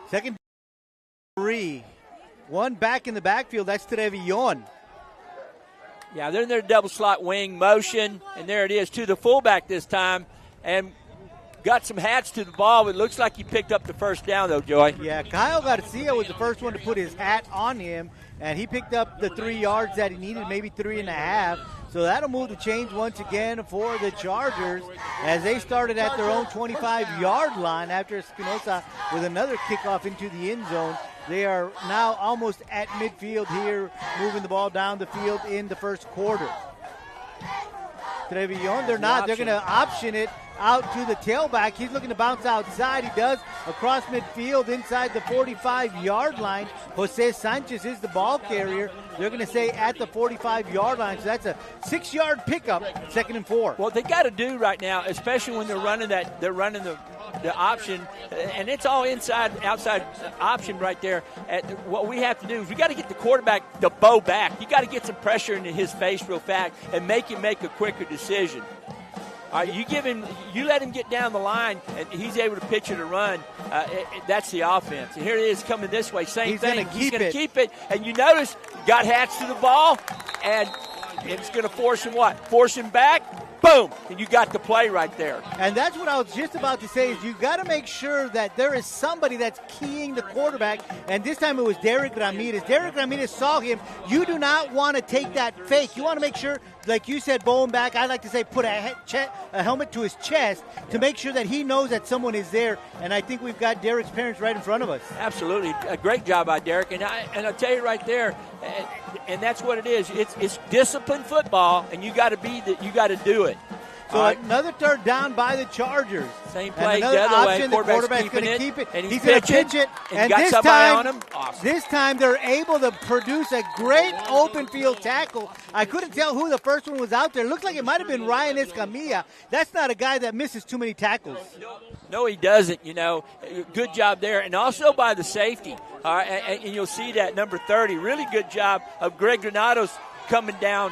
Second 3. One back in the backfield. That's Trevion. Yeah, they're in their double slot wing motion, and there it is to the fullback this time. And got some hats to the ball. It looks like he picked up the first down, though, Joy. Yeah, Kyle Garcia was the first one to put his hat on him, and he picked up the 3 yards that he needed, maybe 3.5. So that'll move the chains once again for the Chargers as they started at their own 25-yard line after Espinosa with another kickoff into the end zone. They are now almost at midfield here, moving the ball down the field in the first quarter. Trevion, they're not. They're going to option it out to the tailback. He's looking to bounce outside. He does across midfield inside the 45-yard line. Jose Sanchez is the ball carrier. They're going to say at the 45-yard line. So that's a 6-yard pickup, 2nd and 4. What they got to do right now, especially when they're running the option, and it's all outside option right there. What we have to do is we got to get the quarterback to bow back. You got to get some pressure into his face real fast and make him make a quicker decision. All right, you let him get down the line, and he's able to pitch it or run. That's the offense. And here it is coming this way. Same thing. He's going to keep it. And you notice, got hats to the ball, and it's going to force him what? Force him back. Boom, and you got the play right there. And that's what I was just about to say is you got to make sure that there is somebody that's keying the quarterback, and this time it was Derek Ramirez. Derek Ramirez saw him. You do not want to take that fake. You want to make sure, like you said, bow him back. I like to say put a helmet to his chest to make sure that he knows that someone is there, and I think we've got Derek's parents right in front of us. Absolutely. A great job by Derek, and I'll tell you right there, and that's what it is. It's disciplined football, and you got to do it. So another third down by the Chargers. Same play, the other option. The quarterback's going to keep it. He's going to pitch it. And got somebody on him. Awesome. This time they're able to produce a great open field tackle. I couldn't tell who the first one was out there. It looked like it might have been Ryan Escamilla. That's not a guy that misses too many tackles. No, he doesn't. Good job there. And also by the safety. All right, and you'll see that number 30. Really good job of Greg Granados coming down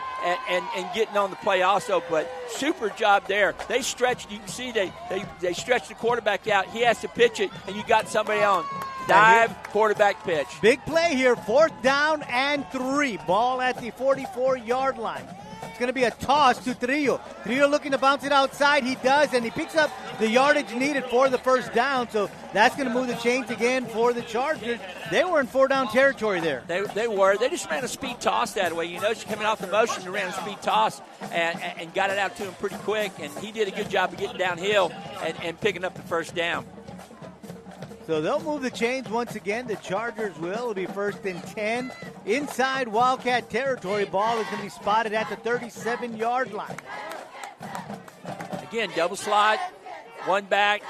and getting on the play also, but super job there. They stretched, you can see they stretched the quarterback out. He has to pitch it, and you got somebody on. Dive, quarterback pitch. Big play here, 4th down and 3. Ball at the 44-yard line. It's going to be a toss to Trillo. Trillo looking to bounce it outside. He does, and he picks up the yardage needed for the first down. So that's going to move the chains again for the Chargers. They were in 4-down territory there. They were. They just ran a speed toss that way. You know, she's coming off the motion, they ran a speed toss and got it out to him pretty quick. And he did a good job of getting downhill and picking up the first down. So they'll move the chains once again. The Chargers will. It'll be 1st and 10. Inside Wildcat territory. Ball is going to be spotted at the 37-yard line. Again, double slot, one back.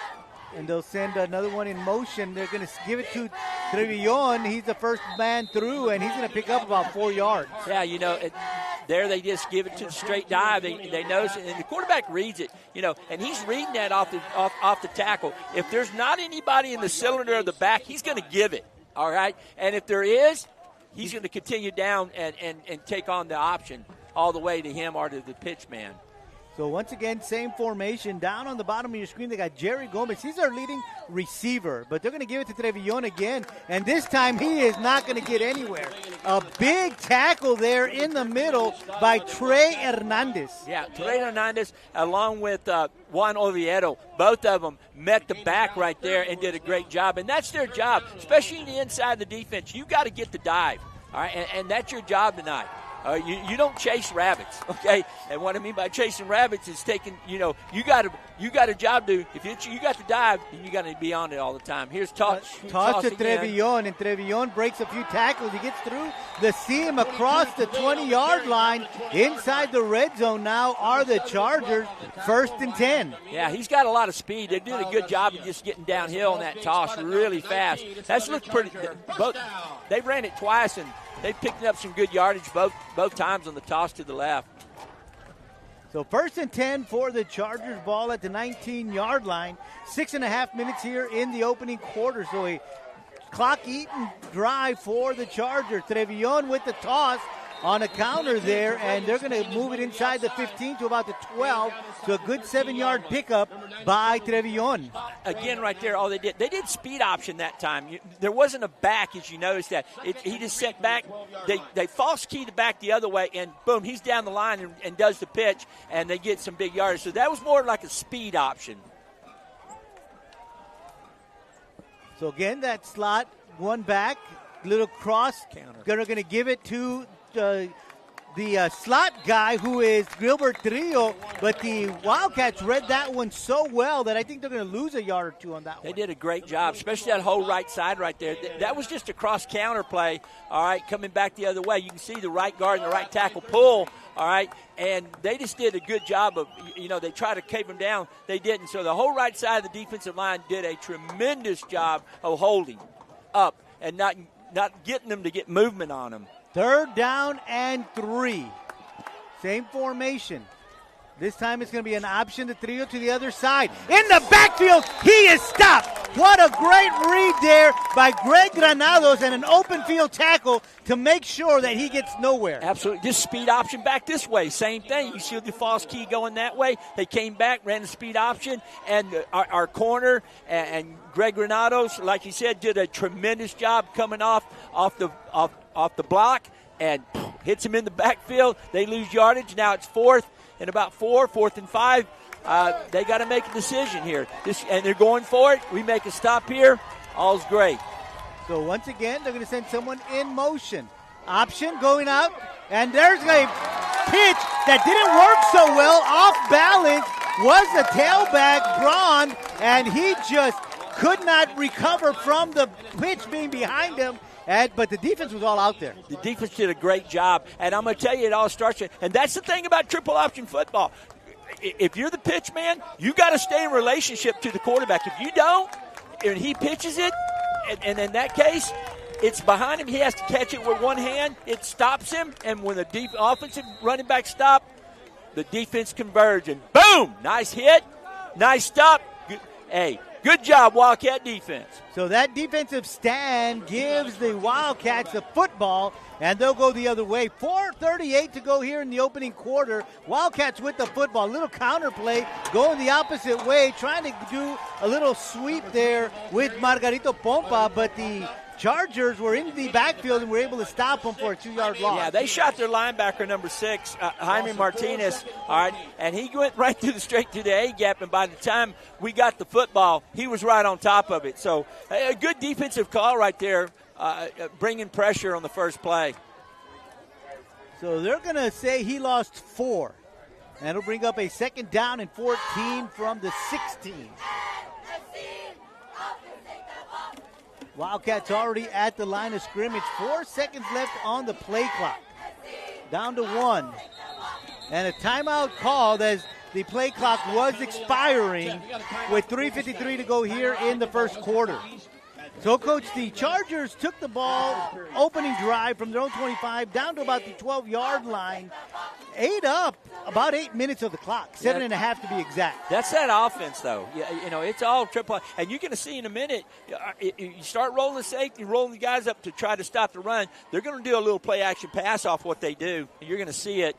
And they'll send another one in motion. They're going to give it to Trevion. He's the first man through, and he's going to pick up about 4 yards. Yeah, there they just give it to the straight dive. They notice it, and the quarterback reads it, and he's reading that off the tackle. If there's not anybody in the cylinder of the back, he's going to give it, all right? And if there is, he's going to continue down and take on the option all the way to him or to the pitch man. So once again, same formation. Down on the bottom of your screen, they got Jerry Gomez. He's our leading receiver, but they're going to give it to Trevion again, and this time he is not going to get anywhere. A big tackle there in the middle by Trey Hernandez. Yeah, Trey Hernandez along with Juan Oviedo. Both of them met the back right there and did a great job, and that's their job, especially in the inside of the defense. You got to get the dive, all right, and that's your job tonight. You don't chase rabbits, okay? And what I mean by chasing rabbits is taking, you got a job to do. If you got to dive, then you got to be on it all the time. Here's toss to Trevion, and Trevion breaks a few tackles. He gets through the seam across the 20-yard line. Inside the red zone now are the Chargers, 1st and 10. Yeah, he's got a lot of speed. They did a good job of just getting downhill on that toss really fast. That's looked pretty. They ran it twice, and they picked up some good yardage both times on the toss to the left. So 1st and 10 for the Chargers. Ball at the 19-yard line. 6.5 minutes here in the opening quarter. So a clock-eaten drive for the Chargers. Trevion with the toss on a counter there, and they're going to move it inside the 15 to about the 12. So a good 7-yard pickup by Trevillon. Again, right there, all they did speed option that time. There wasn't a back, as you noticed that. He just sent back. They false key the back the other way, and boom, he's down the line and does the pitch, and they get some big yardage. So that was more like a speed option. So again, that slot, one back, little cross. Counter. They're going to give it to the slot guy, who is Gilbert Trillo, but the Wildcats read that one so well that I think they're going to lose a yard or two on that one. They did a great job, especially that whole right side right there. That was just a cross-counter play, all right, coming back the other way. You can see the right guard and the right tackle pull, all right, and they just did a good job of, they tried to cave them down. They didn't. So the whole right side of the defensive line did a tremendous job of holding up and not getting them to get movement on them. 3rd down and 3. Same formation. This time it's going to be an option to Trillo to the other side. In the backfield, he is stopped. What a great read there by Greg Granados and an open field tackle to make sure that he gets nowhere. Absolutely. Just speed option back this way. Same thing. You see the false key going that way. They came back, ran the speed option, and our corner and Greg Granados, like you said, did a tremendous job coming off the block and hits him in the backfield. They lose yardage. Now it's 4th and 5. They got to make a decision here. And they're going for it. We make a stop here. All's great. So once again, they're going to send someone in motion. Option going out, and there's a pitch that didn't work so well. Off balance was the tailback, Braun, and he just could not recover from the pitch being behind him. But the defense was all out there. The defense did a great job. And I'm going to tell you, it all starts. And that's the thing about triple option football. If you're the pitch man, you got to stay in relationship to the quarterback. If you don't, and he pitches it, and in that case, it's behind him. He has to catch it with one hand. It stops him. And when the offensive running back stop, the defense converge. And boom! Nice hit. Nice stop. Good job, Wildcat defense. So that defensive stand gives the Wildcats the football, and they'll go the other way. 4:38 to go here in the opening quarter. Wildcats with the football. A little counter play, going the opposite way, trying to do a little sweep there with Margarito Pompa, but the Chargers were in the backfield and were able to stop them for a 2-yard loss. Yeah, they shot their linebacker, number 6, Jaime Martinez, all right, and he went right straight through the A-gap, and by the time we got the football, he was right on top of it. So a good defensive call right there, bringing pressure on the first play. So they're going to say he lost 4, and it'll bring up a 2nd down and 14 from the 16. Wildcats already at the line of scrimmage. 4 seconds left on the play clock. Down to 1. And a timeout called as the play clock was expiring with 3:53 to go here in the first quarter. So, Coach, the Chargers took the ball, opening drive from their own 25 down to about the 12-yard line. Ate up about 8 minutes of the clock, 7.5 to be exact. That's that offense, though. It's all triple. And you're going to see in a minute, you start rolling the safety, rolling the guys up to try to stop the run. They're going to do a little play-action pass off what they do. You're going to see it.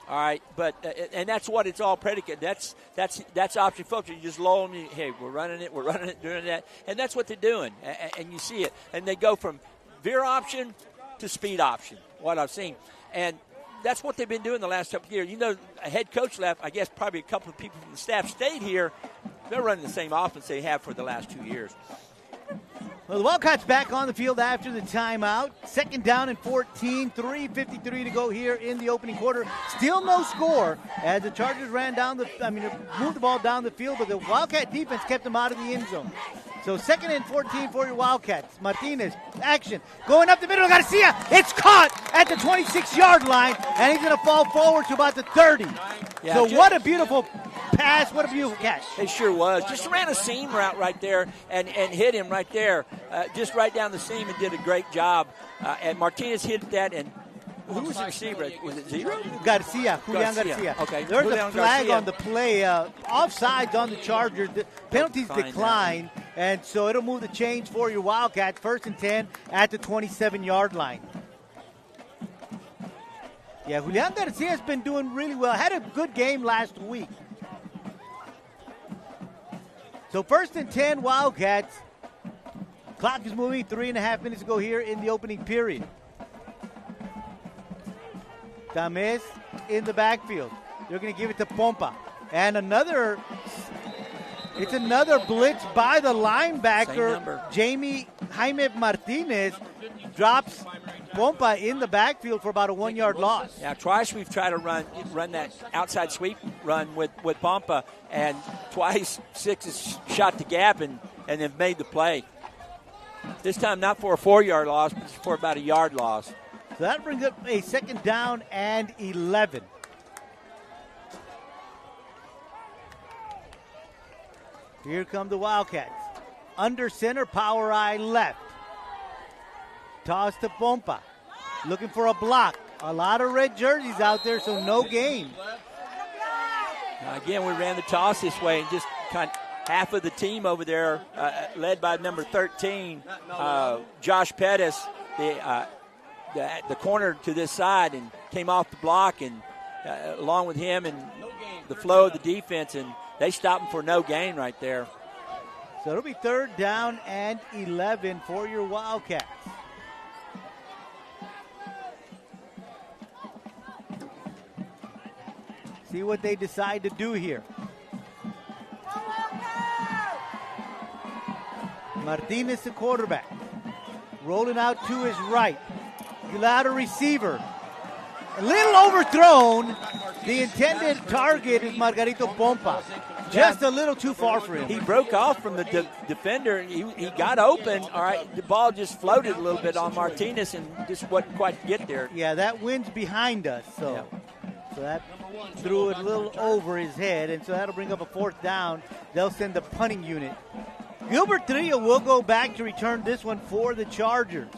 All right, but and that's what it's all predicated. That's option football. You just lull them. Hey, we're running it, doing that, and that's what they're doing. And you see it, and they go from veer option to speed option. What I've seen, and that's what they've been doing the last couple of years. A head coach left. I guess probably a couple of people from the staff stayed here. They're running the same offense they have for the last 2 years. Well, the Wildcats back on the field after the timeout. 2nd down and 14, 3:53 to go here in the opening quarter. Still no score as the Chargers moved the ball down the field, but the Wildcat defense kept them out of the end zone. So 2nd and 14 for your Wildcats. Martinez, action. Going up the middle, Garcia. It's caught at the 26-yard line, and he's going to fall forward to about the 30. Yeah, so what a beautiful pass. What a beautiful catch. It sure was. Just ran a seam route right there and hit him right there, just right down the seam, and did a great job. And Martinez hit that, and who was the receiver? Was it Zero? Julian Garcia. Okay. There's Julian a flag Garcia on the play. Offsides on the Chargers. The penalties decline, and so it'll move the change for your Wildcats. 1st and 10 at the 27-yard line. Yeah, Julian Garcia has been doing really well. Had a good game last week. So 1st and 10, Wildcats. Clock is moving, 3.5 minutes to go here in the opening period. Tamés in the backfield. They're going to give it to Pompa. And it's another blitz by the linebacker. Jaime Martinez drops Pompa in the backfield for about a 1-yard loss. Now, twice we've tried to run that outside sweep run with Pompa, and twice Six has shot the gap and have made the play. This time not for a 4-yard loss, but for about a yard loss. So that brings up a 2nd down and 11. Here come the Wildcats. Under center, power eye left. Toss to Pompa. Looking for a block. A lot of red jerseys out there, so no gain. Now again, we ran the toss this way and just kind of half of the team over there, led by number 13, Josh Pettis, the corner to this side, and came off the block, and along with him and the flow of the defense, and they stopped him for no gain right there. So it'll be 3rd down and 11 for your Wildcats. See what they decide to do here. Martinez, the quarterback, rolling out to his right. He'll out a receiver. A little overthrown. The intended target is Margarito Pompa. Just a little too far for him. He broke off from the defender. He got open. All right, the ball just floated a little bit on Martinez and just wasn't quite get there. Yeah, that wind's behind us, so that threw it a little over his head, and so that'll bring up a 4th down. They'll send the punting unit. Gilbert Trillo will go back to return this one for the Chargers.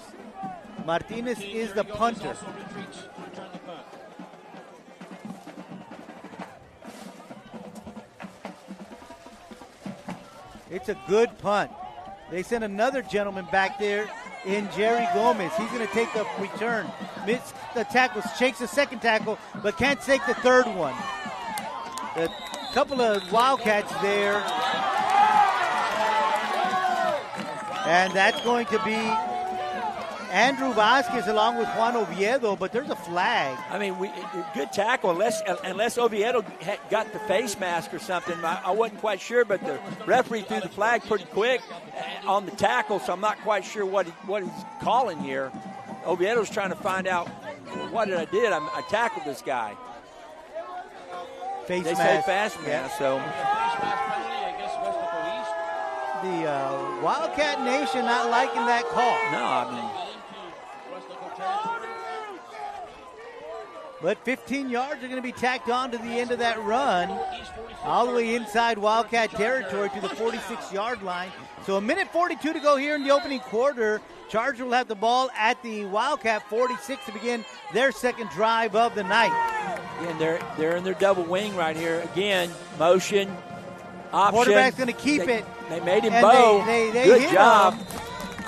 Martinez is the punter. It's a good punt. They send another gentleman back there in Jerry Gomez. He's going to take the return. Missed the tackle, shakes the 2nd tackle, but can't take the 3rd one. A couple of Wildcats there. And that's going to be Andrew Vasquez along with Juan Oviedo, but there's a flag. I mean, good tackle, unless Oviedo got the face mask or something. I wasn't quite sure, but the referee threw the flag pretty quick on the tackle, so I'm not quite sure what he's calling here. Oviedo's trying to find out, what did I do? I tackled this guy. Face they mask. say fast mask, so. The Wildcat Nation not liking that call. No, I mean. But 15 yards are going to be tacked on to the end of that run. All the way inside Wildcat territory to the 46-yard line. So a minute 42 to go here in the opening quarter. Chargers will have the ball at the Wildcat 46 to begin their 2nd drive of the night. And they're in their double wing right here. Again, motion, option. Quarterback's going to keep it. They made him bow. They Good job.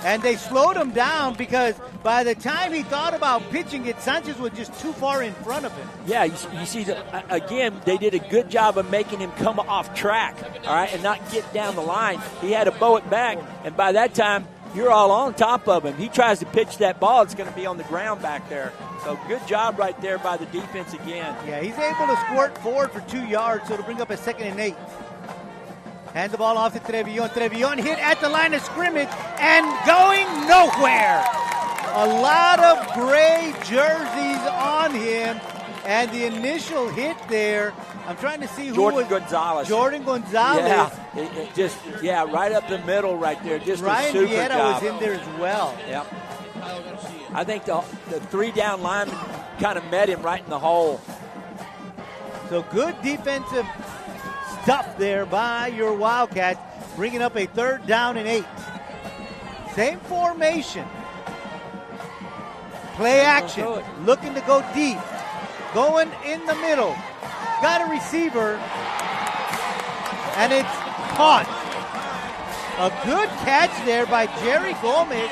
And they slowed him down because by the time he thought about pitching it, Sanchez was just too far in front of him. Yeah, you see, again, they did a good job of making him come off track, all right, and not get down the line. He had to bow it back, and by that time, you're all on top of him. He tries to pitch that ball, it's going to be on the ground back there. So good job right there by the defense again. Yeah, he's able to squirt forward for 2 yards, so it'll bring up a 2nd and 8. Hand the ball off to Trevillon. Trevillon hit at the line of scrimmage and going nowhere. A lot of gray jerseys on him, and the initial hit there, I'm trying to see who Jordan was. Gonzalez. Jordan Gonzalez. Yeah, right up the middle right there. Just Ryan a super Vieta job. was in there as well. Yep. I think the 3-down lineman kind of met him right in the hole. So good defensive stuff there by your Wildcats, bringing up a 3rd down and 8. Same formation. Play action, looking to go deep. Going in the middle. Got a receiver, and it's caught. A good catch there by Jerry Gomez.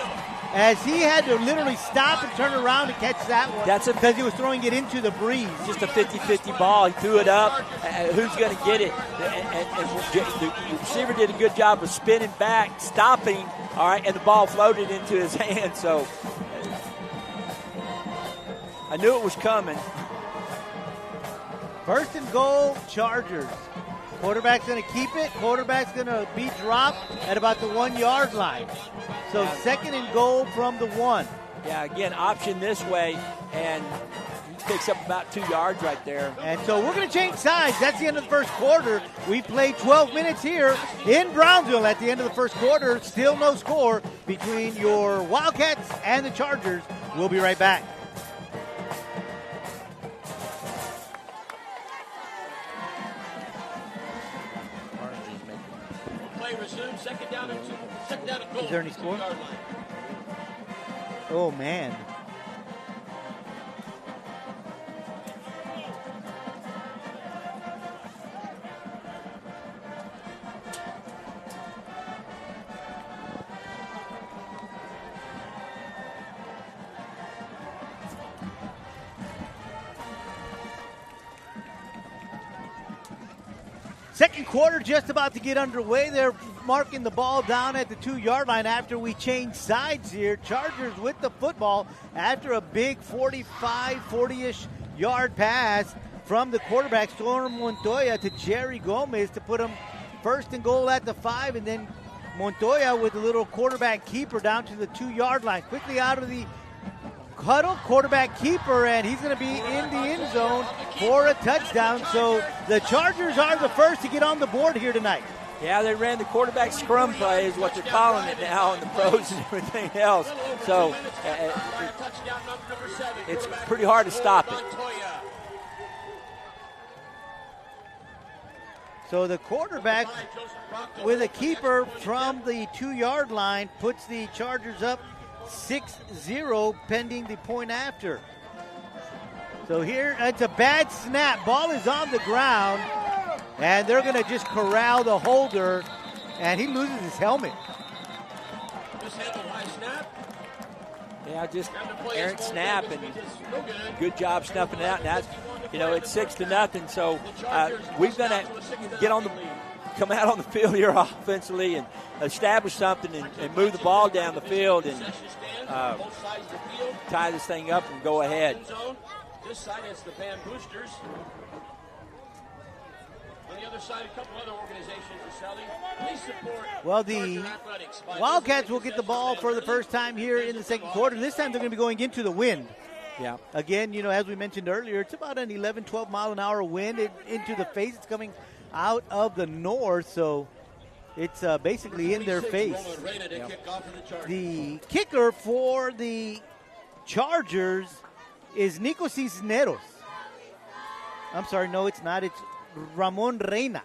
as he had to literally stop and turn around to catch that one. That's because he was throwing it into the breeze. Just a 50-50 ball. He threw it up. Who's going to get it? And the receiver did a good job of spinning back, stopping, all right, and the ball floated into his hand. So I knew it was coming. First and goal, Chargers. Quarterback's going to keep it. Quarterback's going to be dropped at about the 1 yard line. So second and goal from the 1. Yeah, again, option this way, and he picks up about 2 yards right there. And so we're going to change sides. That's the end of the first quarter. We played 12 minutes here in Brownsville at the end of the first quarter. Still no score between your Wildcats and the Chargers. We'll be right back. Second down and 2. Second down and goal. Is there any score? Oh, man. Second quarter just about to get underway. They're marking the ball down at the 2 yard line after we change sides here. Chargers with the football after a big 40-ish yard pass from the quarterback, Storm Montoya, to Jerry Gomez to put him first and goal at the 5, and then Montoya with a little quarterback keeper down to the 2 yard line. Quickly out of the huddle, quarterback keeper, and he's going to be in the end zone for a touchdown. So the Chargers are the first to get on the board here tonight. Yeah, they ran the quarterback scrum play is what they're calling it now in the pros and everything else. So it's pretty hard to stop it. So the quarterback with a keeper from the 2 yard line puts the Chargers up 6-0 pending the point after. So here, it's a bad snap. Ball is on the ground, and they're going to just corral the holder, and he loses his helmet. Yeah, just errant snap, and good job snuffing it out. Now, it's 6-0, so we've got to come out on the field here offensively and establish something and move the ball down the field and tie this thing up and go ahead. This side is the Band Boosters. On the other side, a couple other organizations are selling. Please support. Well, the Wildcats will get the ball for the first time here in the second quarter. This time they're going to be going into the wind. Yeah. Again, as we mentioned earlier, it's about an 11, 12 mile an hour wind into the face. It's coming out of the north, so it's basically in their face. The kicker for the Chargers is Nico Cisneros. I'm sorry, no, it's not. It's Ramon Reina.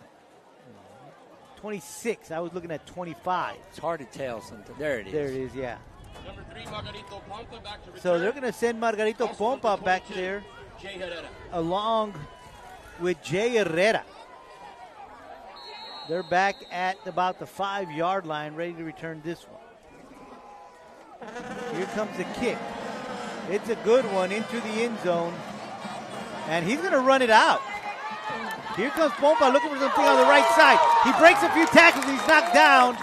26. I was looking at 25. It's hard to tell something. There it is. There it is, yeah. Number 3, Margarito Pompa back to return. So they're going to send Margarito Pompa back there along with Jay Herrera. They're back at about the 5 yard line, ready to return this one. Here comes the kick. It's a good one into the end zone. And he's going to run it out. Here comes Pompa looking for something on the right side. He breaks a few tackles. He's knocked down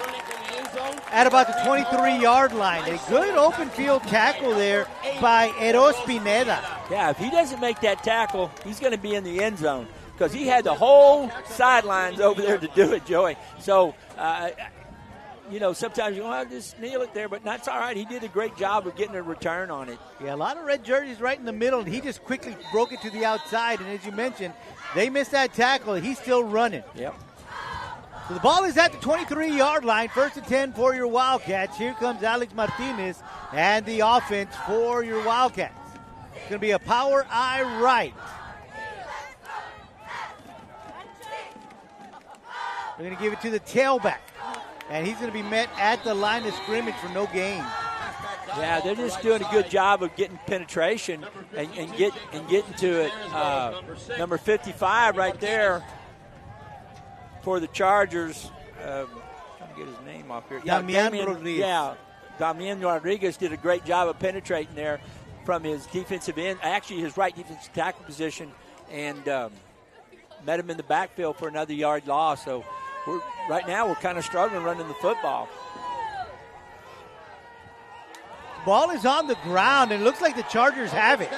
at about the 23 yard line. A good open field tackle there by Eros Pineda. Yeah, if he doesn't make that tackle, he's going to be in the end zone because he had the whole sidelines over there to do it, Joey. So, sometimes you want to just kneel it there, but that's all right. He did a great job of getting a return on it. Yeah, a lot of red jerseys right in the middle, and he just quickly broke it to the outside. And as you mentioned, they missed that tackle. He's still running. Yep. So the ball is at the 23 yard line. First and 10 for your Wildcats. Here comes Alex Martinez and the offense for your Wildcats. It's going to be a power eye right. They're going to give it to the tailback. And he's going to be met at the line of scrimmage for no gain. Yeah, they're just doing a good job of getting penetration and getting to it. Number 55 right there for the Chargers. Trying to get his name off here. Damian Rodriguez. Yeah, Damian Rodriguez did a great job of penetrating there from his defensive end, actually his right defensive tackle position, and met him in the backfield for another yard loss. So right now we're kind of struggling running the football. Ball is on the ground, and it looks like the Chargers have it.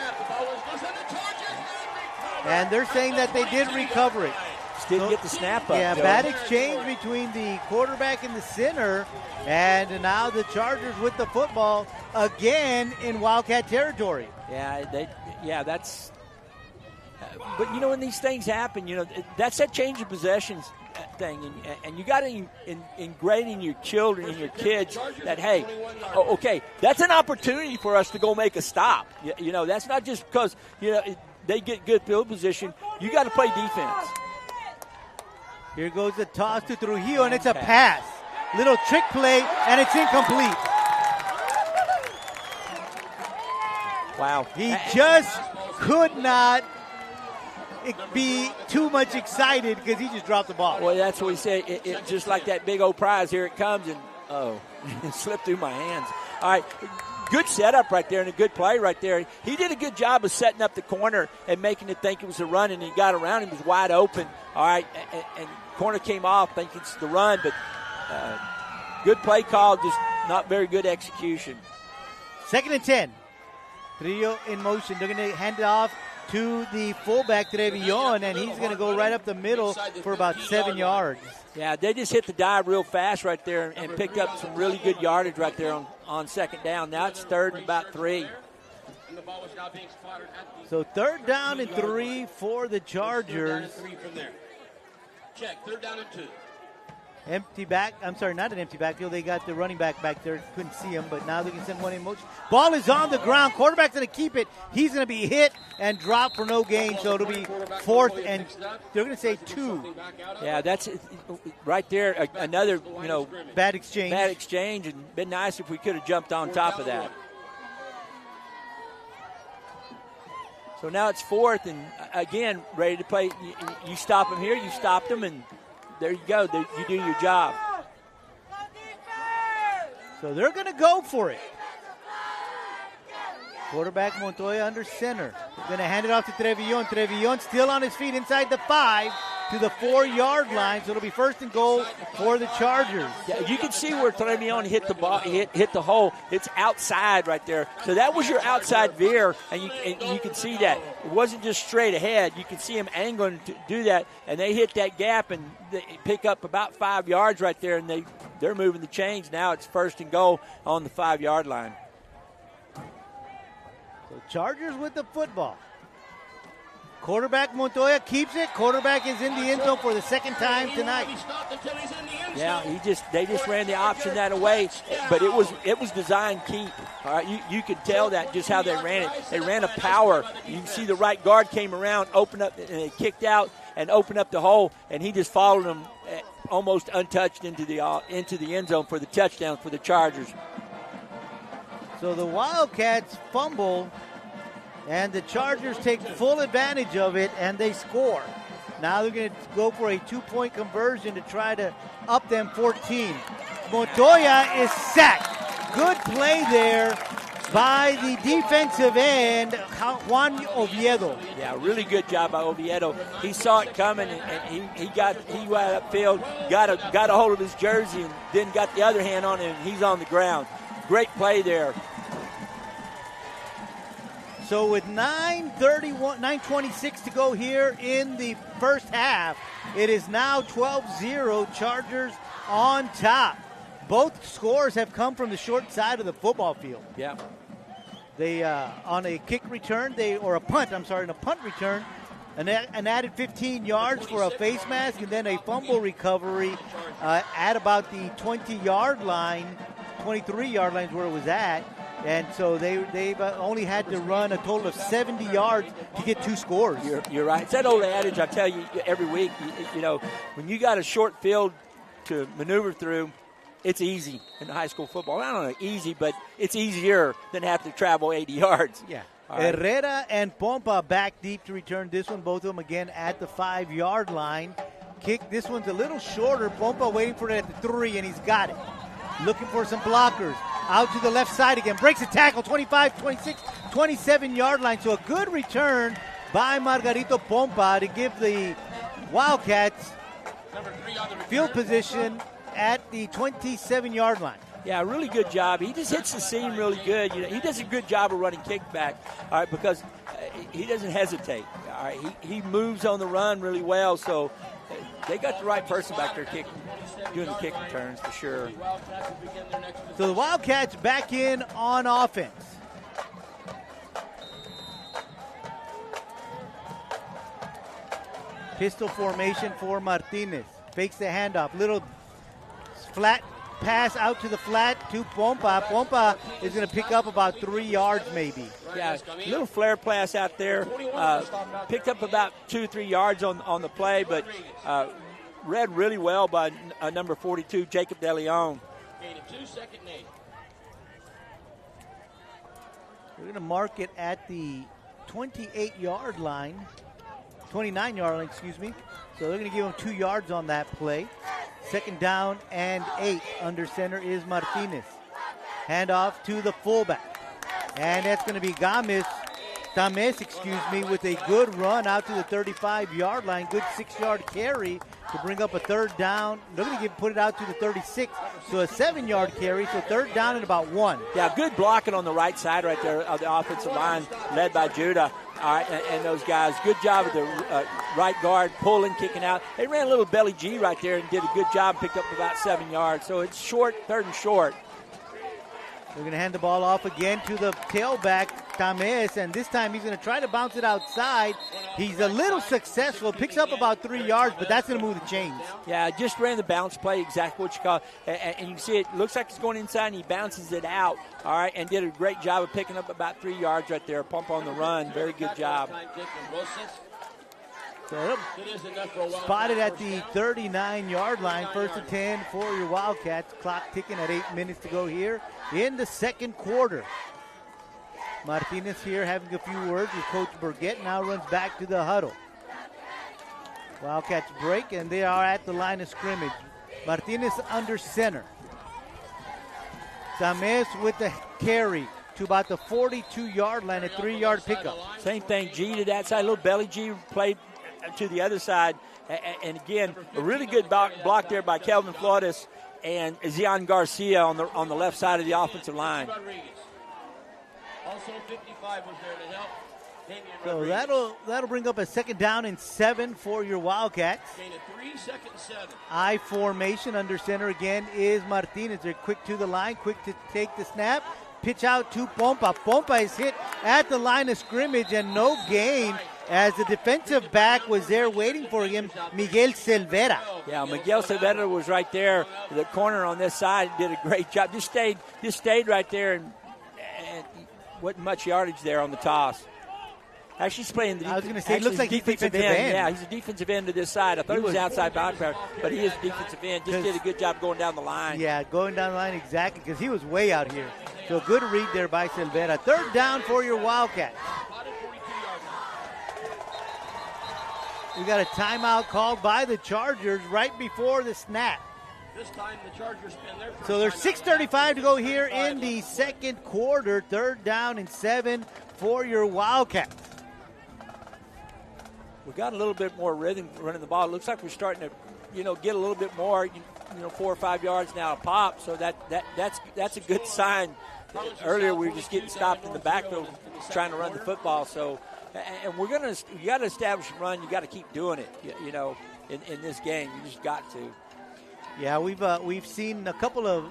And they're saying that they did recover it. Just didn't get the snap up. Yeah, Joe. bad exchange between the quarterback and the center, and now the Chargers with the football again in Wildcat territory. Yeah, that's. But when these things happen, that's that change of possessions thing, and you got to ingrain in your children and your kids that, hey, okay, that's an opportunity for us to go make a stop. That's not just because they get good field position. You got to play defense. Here goes the toss to Trujillo, and it's a pass. Little trick play, and it's incomplete. Wow. He just could not be too much excited because he just dropped the ball. Well, that's what we say. It just like that big old prize. Here it comes, and it slipped through my hands. All right, good setup right there and a good play right there. He did a good job of setting up the corner and making it think it was a run, and he got around him. He was wide open. All right, and corner came off thinking it's the run, but good play call, just not very good execution. 2nd and 10. Trio in motion. They're going to hand it off to the fullback, Trevillon, and he's going to go right up the middle for about 7 yards. Yeah, they just hit the dive real fast right there and picked up some really good yardage right there on 2nd down. Now it's 3rd and about 3. So 3rd down and 3 for the Chargers. Check, 3rd down and 2. Empty back. I'm sorry, not an empty backfield. They got the running back there. Couldn't see him, but now they can send one in motion. Ball is on the ground. Quarterback's going to keep it. He's going to be hit and drop for no gain, so it'll be 4th, and they're going to say 2. Yeah, that's right there. Another, bad exchange. Bad exchange, and been nice if we could have jumped on top of that. So now it's 4th, and again, ready to play. You stop them here, you stopped them, and there you go. You do your job. So they're going to go for it. Quarterback Montoya under center. They're going to hand it off to Trevillon. Trevillon still on his feet inside the 5 to the 4-yard line. So it'll be 1st and goal for the Chargers. Yeah, you can see where Trevillon hit the ball, hit the hole. It's outside right there. So that was your outside veer, and you can see that. It wasn't just straight ahead. You can see him angling to do that, and they hit that gap, and they pick up about 5 yards right there, and they're moving the chains. Now it's 1st and goal on the 5-yard line. So Chargers with the football. Quarterback Montoya keeps it. Quarterback is in the end zone for the 2nd time tonight. Yeah, they just ran the option that away, but it was designed keep. All right, you could tell that just how they ran it. They ran a power. You can see the right guard came around, opened up, and they kicked out and opened up the hole, and he just followed them almost untouched into the end zone for the touchdown for the Chargers. So the Wildcats fumble, and the Chargers take full advantage of it, and they score. Now they're going to go for a 2-point conversion to try to up them 14. Montoya is sacked. Good play there by the defensive end, Juan Oviedo. Yeah, really good job by Oviedo. He saw it coming, and he went upfield, got a hold of his jersey, and then got the other hand on him, and he's on the ground. Great play there. So with 9:26 to go here in the first half, it is now 12-0, Chargers on top. Both scores have come from the short side of the football field. Yeah. They on a kick return, in a punt return, an added 15 yards for a face mask, and then a fumble recovery at about the 20-yard line, 23-yard line is where it was at. And so they've only had to run a total of 70 yards to get 2 scores. You're right. It's that old adage I tell you every week. When you got a short field to maneuver through, it's easy in high school football. I don't know, easy, but it's easier than have to travel 80 yards. Yeah. Right. Herrera and Pompa back deep to return this one. Both of them again at the 5-yard line. Kick. This one's a little shorter. Pompa waiting for it at the 3, and he's got it. Looking for some blockers. out to the left side again. Breaks a tackle, 25, 26, 27-yard line. So a good return by Margarito Pompa to give the Wildcats field position at the 27-yard line. Yeah, really good job. He just hits the seam really good. He does a good job of running kickback, all right, because he doesn't hesitate. All right, he moves on the run really well. So they got the right person back there doing the kick returns for sure. So the Wildcats back in on offense. Pistol formation for Martinez. Fakes the handoff. Little flat pass out to the flat to Pompa. Pompa is going to pick up about 3 yards maybe. Yeah, little flare pass out there. Picked up about 2 or 3 yards on the play, but read really well by number 42, Jacob De Leon. We're going to mark it at the 28-yard line. 29-yard line, excuse me. So they're going to give him 2 yards on that play. Second down and 8. Under center is Martinez. Handoff to the fullback. And that's going to be Tames, with a good run out to the 35-yard line. Good 6-yard carry to bring up a third down. They're going to put it out to the 36. So a 7-yard carry, so third down and about 1. Yeah, good blocking on the right side right there of the offensive line led by Judah. All right, and those guys, good job with the right guard, pulling, kicking out. They ran a little belly G right there and did a good job, picked up about 7 yards. So it's short, third and short. They're going to hand the ball off again to the tailback, Tames, and this time he's going to try to bounce it outside. He's a little successful, picks up about 3 yards, but that's going to move the chains. Yeah, just ran the bounce play, exactly what you call it. And you can see it looks like it's going inside, and he bounces it out, all right, and did a great job of picking up about 3 yards right there. Pump on the run, very good job. So spotted at the 39-yard line, first and 10 for your Wildcats. Clock ticking at 8 minutes to go here in the second quarter. Martinez here having a few words with Coach Burgett, now runs back to the huddle. Wildcats break, and they are at the line of scrimmage. Martinez under center. Tames with the carry to about the 42-yard line, a 3-yard pickup. Same thing, G to that side, a little belly G played to the other side. And again, a really good block there by Kelvin Flores and Zion Garcia on the left side of the offensive line. Also 55 was there to help. So that'll bring up a second down and 7 for your Wildcats. Gain of 3, second and 7. I formation under center again is Martinez. They're quick to the line, quick to take the snap. Pitch out to Pompa. Pompa is hit at the line of scrimmage and no gain as the defensive back was there waiting for him, Miguel Silvera. Yeah, Miguel Silvera was right there, the corner on this side, did a great job. Just stayed right there and wasn't much yardage there on the toss. Actually, he's playing the. I was going to say, it looks like he's defensive end. Yeah, he's a defensive end to this side. I thought he was outside linebacker, but he is defensive end. Just did a good job going down the line. Yeah, going down the line exactly because he was way out here. So good read there by Silvera. Third down for your Wildcats. We got a timeout called by the Chargers right before the snap. This time the Chargers spin their first. So there's 6:35 to go here in the second quarter. Third down and 7 for your Wildcats. We got a little bit more rhythm running the ball. It looks like we're starting to, get a little bit more, 4 or 5 yards now a pop. So that's a good sign. Earlier we were just getting stopped in the backfield trying to run the football. So, and you got to establish a run. You got to keep doing it. In this game, you just got to. Yeah, we've seen a couple of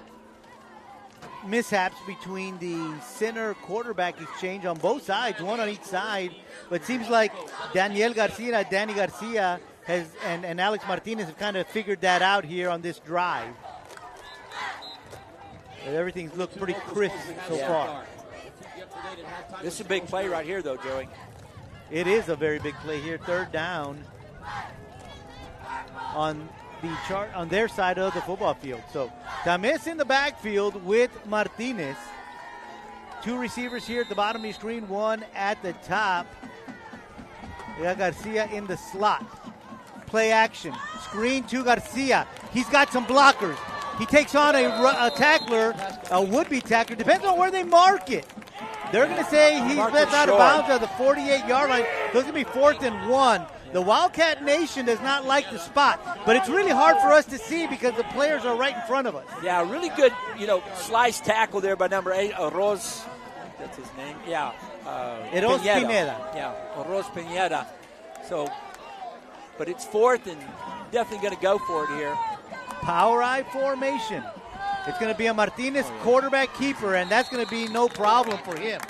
mishaps between the center quarterback exchange on both sides, one on each side. But it seems like Danny Garcia and Alex Martinez have kind of figured that out here on this drive. But everything's looked pretty crisp so far. This is a big play right here, though, Joey. It is a very big play here. Third down on their side of the football field. So Tames in the backfield with Martinez. 2 receivers here at the bottom of your screen, 1 at the top. We got Garcia in the slot. Play action. Screen to Garcia. He's got some blockers. he takes on a tackler, a would-be tackler. Depends on where they mark it. They're going to say he's left out of bounds at the 48-yard line. So it's going to be 4th and 1. The Wildcat Nation does not like the spot, but it's really hard for us to see because the players are right in front of us. Yeah, really good, slice tackle there by number 8, Oroz. That's his name. Yeah. Oroz Pineda. Yeah, Oroz Pineda. So, but it's 4th and definitely going to go for it here. Power I formation. It's going to be a Martinez quarterback keeper, and that's going to be no problem for him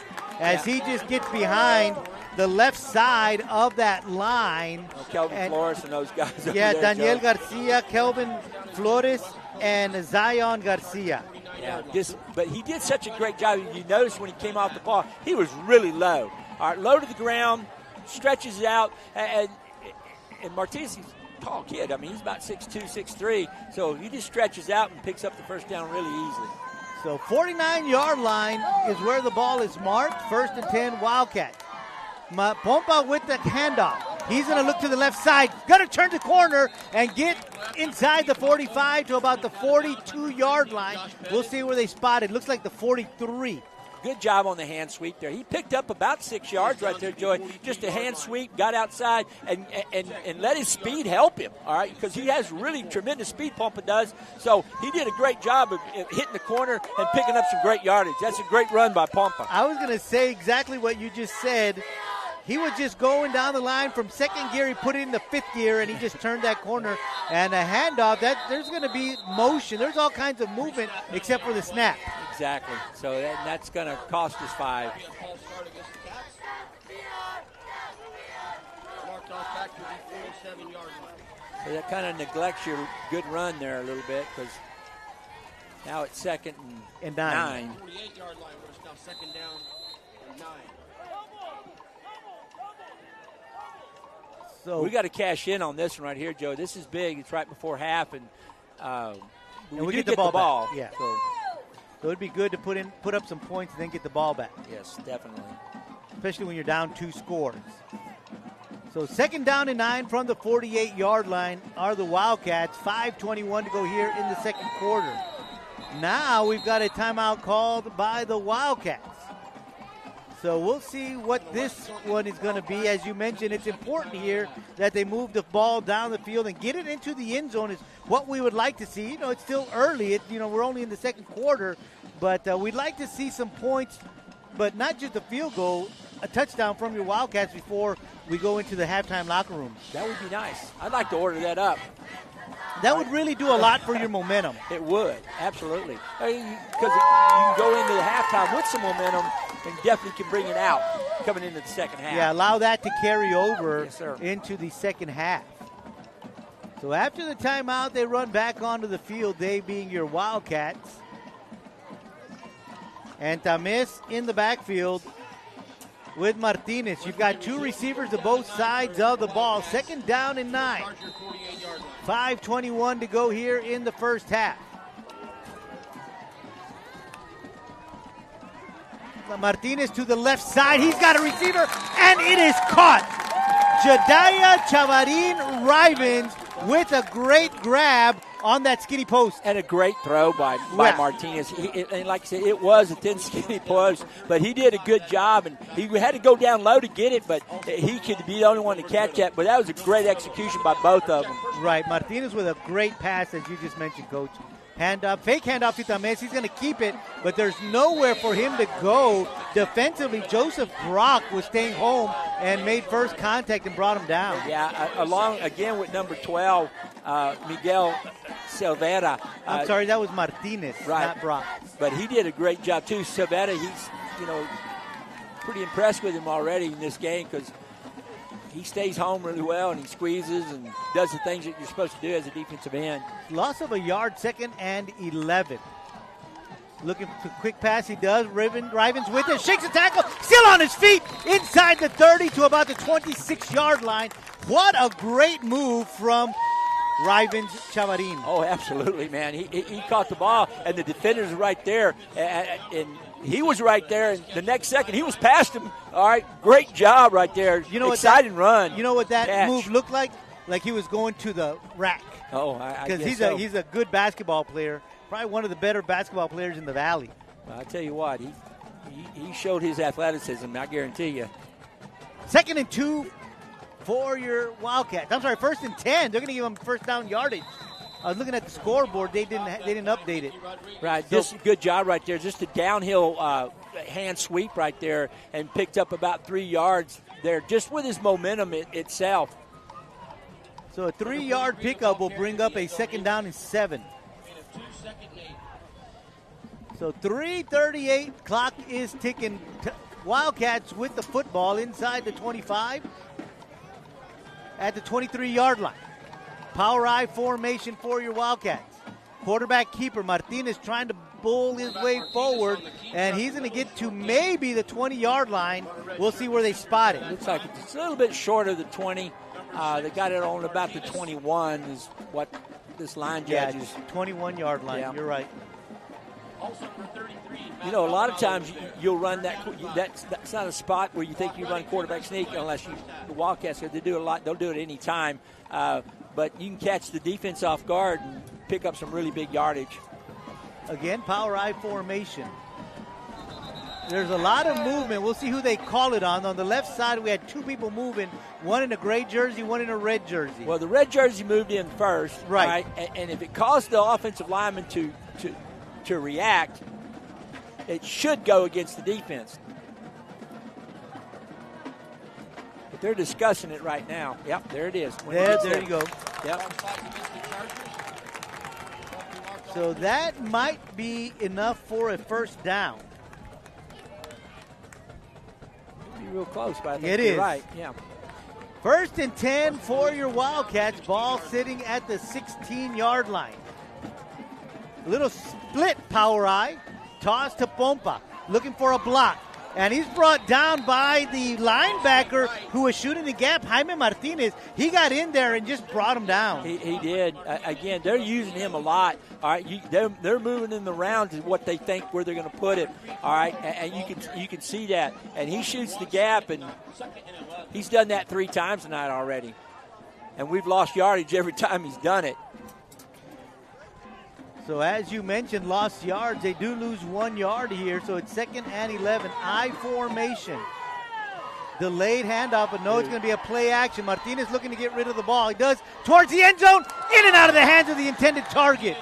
as he just gets behind the left side of that line. Kelvin Flores and those guys. Yeah, there, Daniel Joe. Garcia, Kelvin Flores, and Zion Garcia. Yeah, but he did such a great job. You notice when he came off the ball, he was really low. All right, low to the ground, stretches it out, and Martinez, he's a tall kid. I mean, he's about 6'2", 6'3", so he just stretches out and picks up the first down really easily. So 49-yard line is where the ball is marked. 1st and 10, Wildcats. Pompa with the handoff. He's going to look to the left side. Going to turn the corner and get inside the 45 to about the 42-yard line. We'll see where they spot it. Looks like the 43. Good job on the hand sweep there. He picked up about 6 yards right there, Joey. Just a hand sweep, got outside, and let his speed help him, all right, because he has really tremendous speed, Pompa does. So he did a great job of hitting the corner and picking up some great yardage. That's a great run by Pompa. I was going to say exactly what you just said. He was just going down the line from 2nd gear. He put it in the 5th gear, and he just turned that corner. And a handoff, there's going to be motion. There's all kinds of movement except for the snap. Exactly. So that's going to cost us 5. So that kind of neglects your good run there a little bit because now it's 2nd and 9. 48-yard line, where it's now 2nd down and 9. So we got to cash in on this one right here, Joe. This is big. It's right before half, and we get the ball back. Yeah. So it would be good to put up some points and then get the ball back. Yes, definitely. Especially when you're down 2 scores. So 2nd down and 9 from the 48-yard line are the Wildcats. 5:21 to go here in the 2nd quarter. Now we've got a timeout called by the Wildcats. So we'll see what this one is going to be. As you mentioned, it's important here that they move the ball down the field and get it into the end zone is what we would like to see. It's still early. We're only in the 2nd quarter, but we'd like to see some points, but not just a field goal, a touchdown from your Wildcats before we go into the halftime locker room. That would be nice. I'd like to order that up. That would really do a lot for your momentum. It would, absolutely. Because you can go into the halftime with some momentum and definitely can bring it out coming into the 2nd half. Yeah, allow that to carry over yes, sir. into the 2nd half. So after the timeout, they run back onto the field, they being your Wildcats. And Tamis in the backfield with Martinez. You've got 2 receivers to both sides of the ball. 2nd down and 9. 5:21 to go here in the 1st half. Martinez to the left side. He's got a receiver, and it is caught. Jediah Chavarin Rivens with a great grab on that skinny post. And a great throw by Martinez. And like I said, it was a thin, skinny post, but he did a good job, and he had to go down low to get it, but he could be the only one to catch that. But that was a great execution by both of them. Right, Martinez with a great pass, as you just mentioned, Coach. Fake handoff to Tames. He's going to keep it, but there's nowhere for him to go. Defensively, Joseph Brock was staying home and made first contact and brought him down. Yeah, along again with number 12, Miguel Silvera. I'm sorry, that was Martinez, right, not Brock. But he did a great job, too. Silvera, he's, pretty impressed with him already in this game because he stays home really well and he squeezes and does the things that you're supposed to do as a defensive end. Loss of a yard, 2nd and 11. Looking for a quick pass, he does. Rivens with it, shakes the tackle, still on his feet, inside the 30 to about the 26-yard line. What a great move from Rivens Chavarin. Oh, absolutely, man. He caught the ball, and the defender's right there, and he was right there, and the next second he was past him. All right, great job right there. Exciting run. You know what that catch. move looked like? Like he was going to the rack. Oh, I because guess he's a good basketball player, probably one of the better basketball players in the Valley. Well, I tell you what, he showed his athleticism, I guarantee you. 2nd and 2 for your Wildcats. I'm sorry, 1st and 10. They're going to give them first down yardage. I was looking at the scoreboard. They didn't update it. Right, just a good job right there. Just a downhill hand sweep right there and picked up about 3 yards there just with his momentum itself. So a 3-yard pickup will bring up a 2nd down and 7. So 3:38, clock is ticking. Wildcats with the football inside the 25 at the 23-yard line. Power I formation for your Wildcats. Quarterback keeper Martinez trying to bull his way forward, and he's going to get to maybe the 20-yard line. We'll see where they spot it. Looks like it's a little bit short of the 20. They got it on about the 21 is what this line judge is. 21-yard line. Yeah. You're right. You know, a lot of times you'll run that's not a spot where you think you run quarterback sneak unless the Wildcats, they do a lot. They'll do it any time. But you can catch the defense off guard and pick up some really big yardage. Again, power I formation. There's a lot of movement. We'll see who they call it on. On the left side, we had 2 people moving, one in a gray jersey, one in a red jersey. Well, the red jersey moved in first. Right. And if it caused the offensive lineman to react, it should go against the defense. But they're discussing it right now. Yep, there it is. There you go. Yep. So that might be enough for a first down. Be real close, but I think it you're is. Right. Yeah. 1st and 10 for your Wildcats. Ball sitting at the 16-yard line. Little split power I. Toss to Pompa. Looking for a block. And he's brought down by the linebacker who was shooting the gap, Jaime Martinez. He got in there and just brought him down. He did. Again, they're using him a lot. All right, they're moving him around to what they think where they're going to put it. All right, and you can see that. And he shoots the gap, and he's done that 3 times tonight already. And we've lost yardage every time he's done it. So as you mentioned, lost yards. They do lose 1 yard here, so it's 2nd and 11. I formation. Delayed handoff, but no, it's going to be a play action. Martinez looking to get rid of the ball. He does towards the end zone, in and out of the hands of the intended target.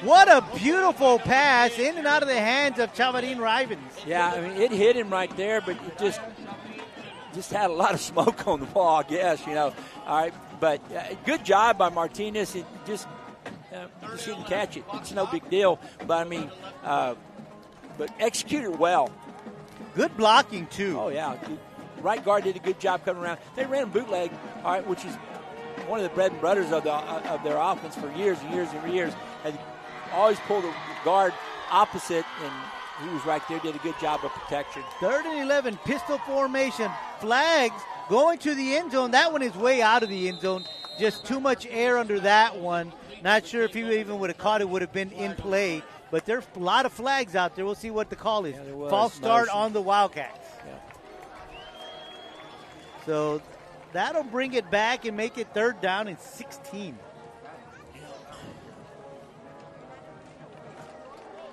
What a beautiful pass, in and out of the hands of Chavarin Rivens. Yeah, I mean, it hit him right there, but it just had a lot of smoke on the ball, I guess, you know. All right, but good job by Martinez. It just didn't catch it. It's no big deal, but I mean, but executed well. Good blocking too. Oh yeah, right guard did a good job coming around. They ran bootleg, all right, which is one of the bread and butters of their offense for years and years and years. And always pulled the guard opposite, and he was right there. Did a good job of protection. 3rd and 11, pistol formation, flags going to the end zone. That one is way out of the end zone. Just too much air under that one. Not sure if he even would have caught it, would have been in play. But there's a lot of flags out there. We'll see what the call is. Yeah, false start on the Wildcats. Yeah. So that'll bring it back and make it 3rd down and 16.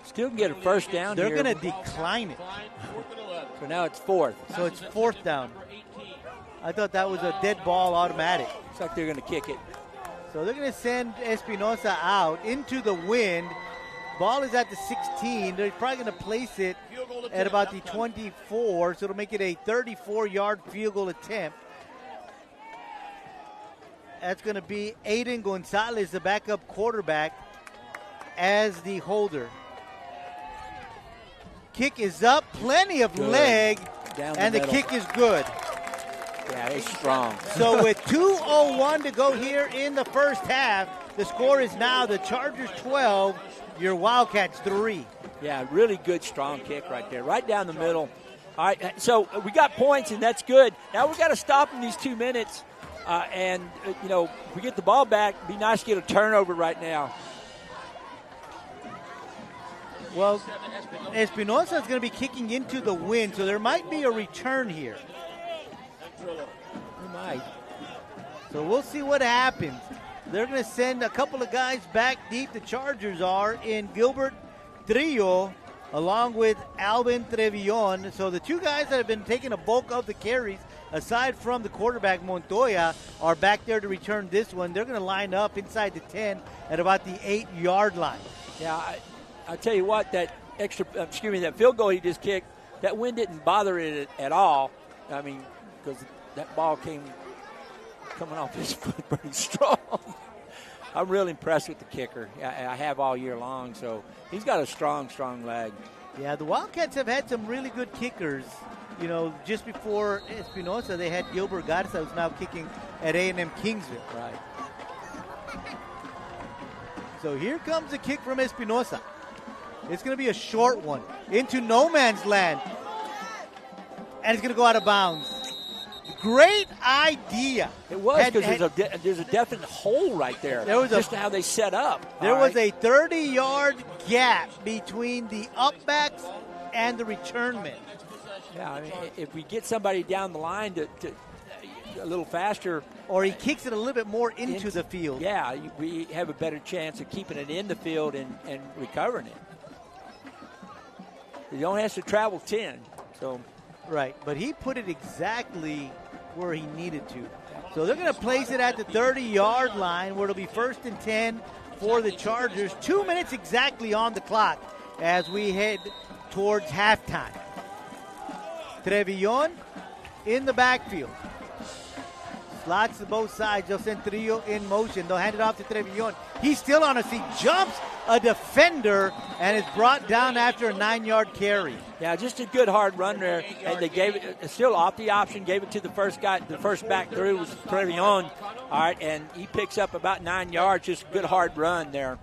Still can get a first down. They're going to decline it. So now it's 4th. So it's 4th down. I thought that was a dead ball automatic. Looks like they're going to kick it. So they're going to send Espinosa out into the wind. Ball is at the 16. They're probably going to place it at about the 24, so it'll make it a 34-yard field goal attempt. That's going to be Aiden Gonzalez, the backup quarterback, as the holder. Kick is up, plenty of leg, and the kick is good. Yeah, it's strong. So with 2:01 to go here in the first half, the score is now the Chargers 12, your Wildcats 3. Yeah, really good, strong kick right there, right down the middle. All right, so we got points, and that's good. Now we got to stop in these 2 minutes, and if we get the ball back, it'd be nice to get a turnover right now. Well, Espinosa is going to be kicking into the wind, so there might be a return here. We might. So we'll see what happens. they're going to send a couple of guys back deep. The Chargers are in Gilbert Trillo along with Alvin Trevillon. So the two guys that have been taking a bulk of the carries, aside from the quarterback Montoya, are back there to return this one. They're going to line up inside the 10 at about the 8-yard line. Yeah, I tell you what, that field goal he just kicked, that wind didn't bother it at all. I mean, because that ball coming off his foot pretty strong. I'm really impressed with the kicker. I have all year long, so he's got a strong leg. Yeah, the Wildcats have had some really good kickers. You know, just before Espinosa, they had Gilbert Garza, who's now kicking at A&M Kingsville. Right. So here comes the kick from Espinosa. It's going to be a short one into no man's land. And it's going to go out of bounds. Great idea. It was, because there's a definite hole right there. Just how they set up. There was a 30-yard gap between the upbacks and the return men. Yeah, I mean, if we get somebody down the line to a little faster. Or he kicks it a little bit more into the field. Yeah, we have a better chance of keeping it in the field and recovering it. He only has to travel 10. So. Right, but he put it exactly where he needed to. So they're going to place it at the 30-yard line where it'll be 1st and 10 for the Chargers. 2 minutes exactly on the clock as we head towards halftime. Trevillon in the backfield. Slots to both sides. They'll send Trillo in motion. They'll hand it off to Trevillon. He's still on us. He jumps a defender and is brought down after a 9-yard carry. Yeah, just a good hard run there. And they gave it still off the option, gave it to the first guy. The first back through was Trevillon. All right, and he picks up about 9 yards. Just a good hard run there.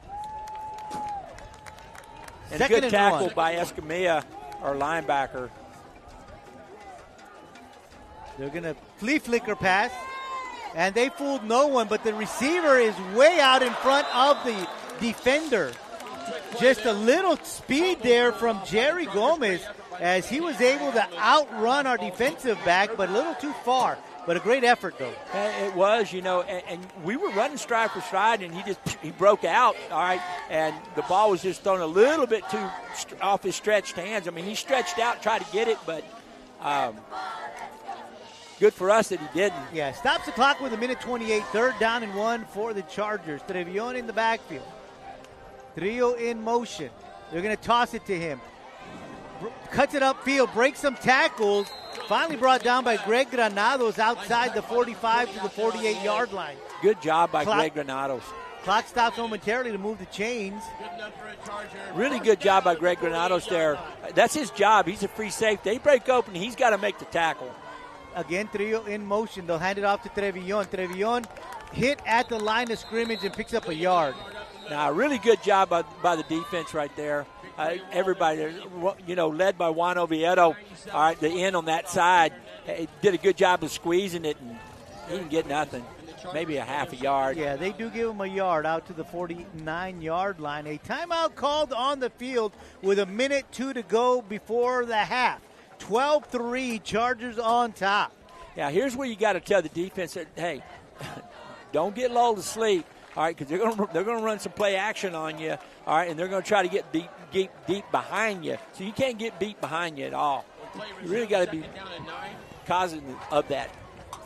And a good tackle by Escamilla, our linebacker. They're going to flea flicker pass. And they fooled no one, but the receiver is way out in front of the defender. Just a little speed there from Jerry Gomez as he was able to outrun our defensive back, but a little too far. But a great effort, though. It was, and we were running stride for stride, and he broke out, all right, and the ball was just thrown a little bit too off his stretched hands. I mean, he stretched out, tried to get it, but good for us that he didn't. Yeah, stops the clock with 1:28. 3rd down and 1 for the Chargers. Trevillon in the backfield. Trillo in motion. They're going to toss it to him. Cuts it upfield, breaks some tackles. Finally brought down by Greg Granados outside the 45 to the 48-yard line. Good job by Greg Granados. Clock stops momentarily to move the chains. Really good job by Greg Granados there. That's his job. He's a free safety. They break open. He's got to make the tackle. Again, Trillo in motion. They'll hand it off to Trevillon. Trevillon hit at the line of scrimmage and picks up a yard. Now, really good job by the defense right there. Everybody, led by Juan Oviedo, all right, the end on that side, did a good job of squeezing it, and he didn't get nothing. Maybe a half a yard. Yeah, they do give him a yard out to the 49-yard line. A timeout called on the field with 1:02 to go before the half. 12-3, Chargers on top. Yeah, here's where you got to tell the defense that, hey, don't get lulled to sleep, all right, because they're going to run some play action on you, all right, and they're going to try to get deep behind you. So you can't get beat behind you at all. You really got to be cognizant of that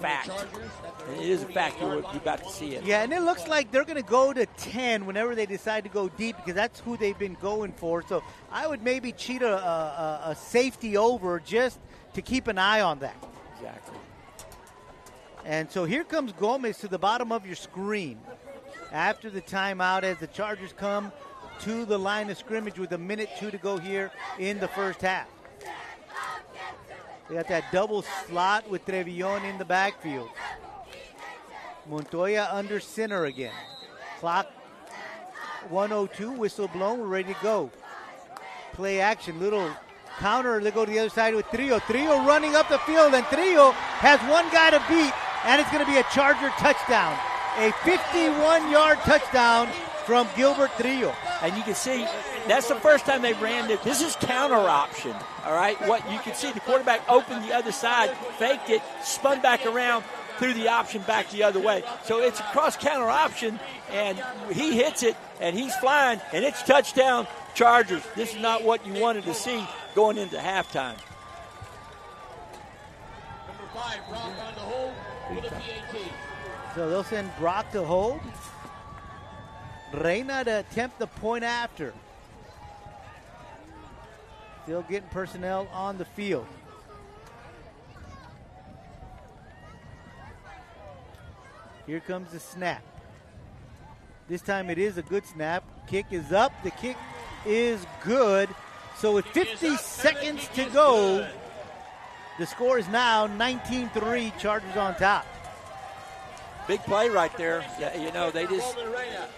fact. And it is a fact. You're about to see it. Yeah, and it looks like they're going to go to 10 whenever they decide to go deep because that's who they've been going for. So I would maybe cheat a safety over just to keep an eye on that. Exactly. And so here comes Gomez to the bottom of your screen after the timeout as the Chargers come to the line of scrimmage with 1:02 to go here in the first half. They got that double slot with Trevillon in the backfield. Montoya under center again. Clock 1:02, whistle blown, we're ready to go. Play action, little counter, they go to the other side with Trillo. Trillo running up the field, and Trillo has one guy to beat, and it's going to be a Charger touchdown. A 51-yard touchdown from Gilbert Trillo. And you can see that's the first time they ran this. This is counter option, all right? What you can see, the quarterback opened the other side, faked it, spun back around, threw the option back the other way. So it's a cross-counter option, and he hits it, and he's flying, and it's touchdown Chargers. This is not what you wanted to see going into halftime. Number 5, Brock on the hold with a PAT. So they'll send Brock to hold. Reina to attempt the point after. Still getting personnel on the field. Here comes the snap. This time it is a good snap. Kick is up. The kick is good. So with 50 seconds to go, the score is now 19-3, Chargers on top. Big play right there. Yeah, you know, they just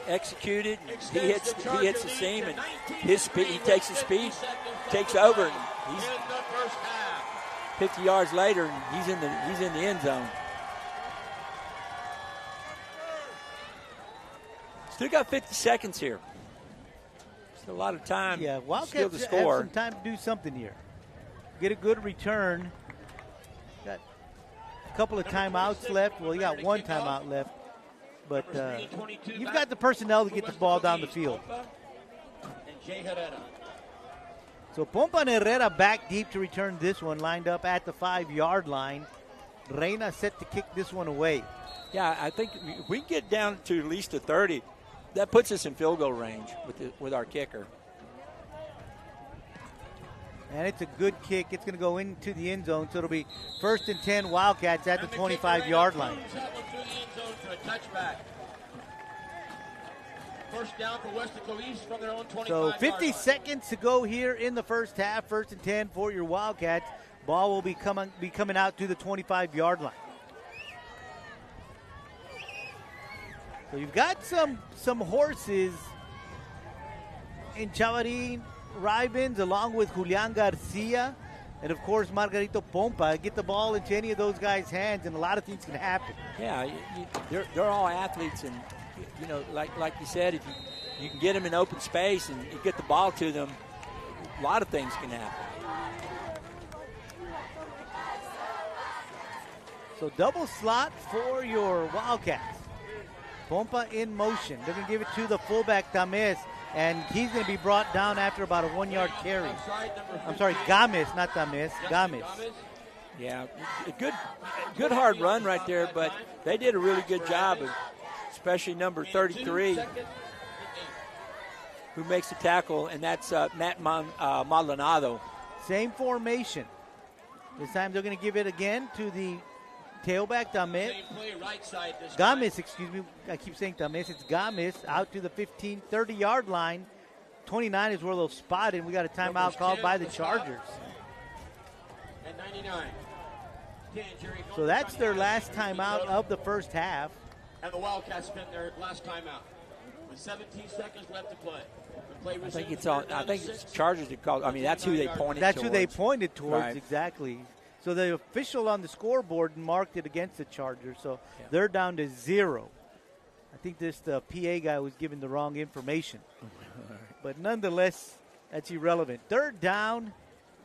executed. He hits the seam, and his speed. He takes his speed, takes over, and he's 50 yards later, and he's in the end zone. Still got 50 seconds here. Still a lot of time. Yeah, still Wildcats to score. have some time to do something here. Get a good return. Got a couple of timeouts left. Well, you got one timeout left. But you've got the personnel to get the ball down the field. So Pompa and Herrera back deep to return this one, lined up at the 5-yard line. Reina set to kick this one away. Yeah, I think if we get down to at least a 30, that puts us in field goal range with our kicker. And it's a good kick. It's going to go into the end zone, so it'll be 1st and 10 Wildcats at the 25-yard line. First down for Weslaco East from their own 25-yard So line. 50 seconds to go here in the first half. 1st and 10 for your Wildcats. Ball will be coming out to the 25-yard line. So you've got some horses in Chavarin Ribens along with Julian Garcia and, of course, Margarito Pompa. Get the ball into any of those guys' hands, and a lot of things can happen. Yeah, they're all athletes, and, you know, like you said, if you can get them in open space and you get the ball to them, a lot of things can happen. So double slot for your Wildcats. Pompa in motion. They're going to give it to the fullback, Tamez, and he's going to be brought down after about a 1-yard carry. I'm sorry, Games, not Tamez. Games. Yeah, a good hard run right there, but they did a really good job, especially number 33, who makes the tackle, and that's Matt Maldonado. Same formation. This time they're going to give it again to the tailback, Games, excuse me. I keep saying Games. It's Games out to the 15, 30-yard line. 29 is where they'll spot it. We got a timeout called by the Chargers. And 99. So that's their last timeout of the first half. And the Wildcats spent their last timeout with 17 seconds left to play. I think it's Chargers that called. I mean, that's who they pointed. That's towards. who they pointed towards, right. Exactly. So the official on the scoreboard marked it against the Chargers, so they're down to 0. I think the PA guy was giving the wrong information. But nonetheless, that's irrelevant. 3rd down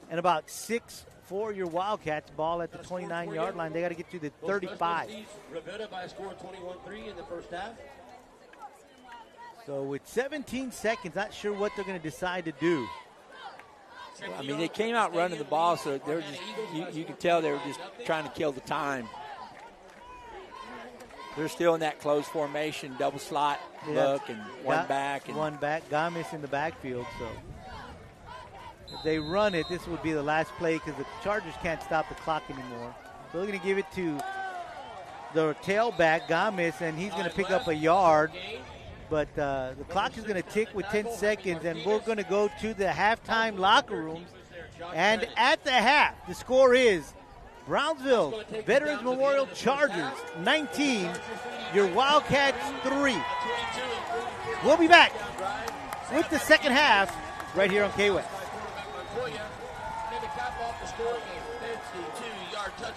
and about 6 for your Wildcats. Ball at the 29-yard line. They got to get to the 35. Rivera by a score of 21-3 in the first half. So with 17 seconds, not sure what they're going to decide to do. I mean, they came out running the ball, so they're just, you can tell they were just trying to kill the time. They're still in that closed formation, double slot look, and one back. One back, Games in the backfield. So if they run it, this would be the last play because the Chargers can't stop the clock anymore. So they're going to give it to the tailback, Games, and he's going to pick up a yard. But the clock is going to tick with 10 seconds, and we're going to go to the halftime locker rooms. And at the half, the score is Brownsville Veterans Memorial Chargers 19, your Wildcats 3. We'll be back with the second half right here on KWES.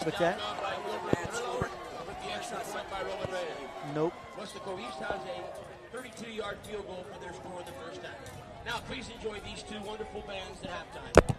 What's that? Nope. Weslaco East has a 32-yard field goal for their score in the first half. Now, please enjoy these two wonderful bands at halftime.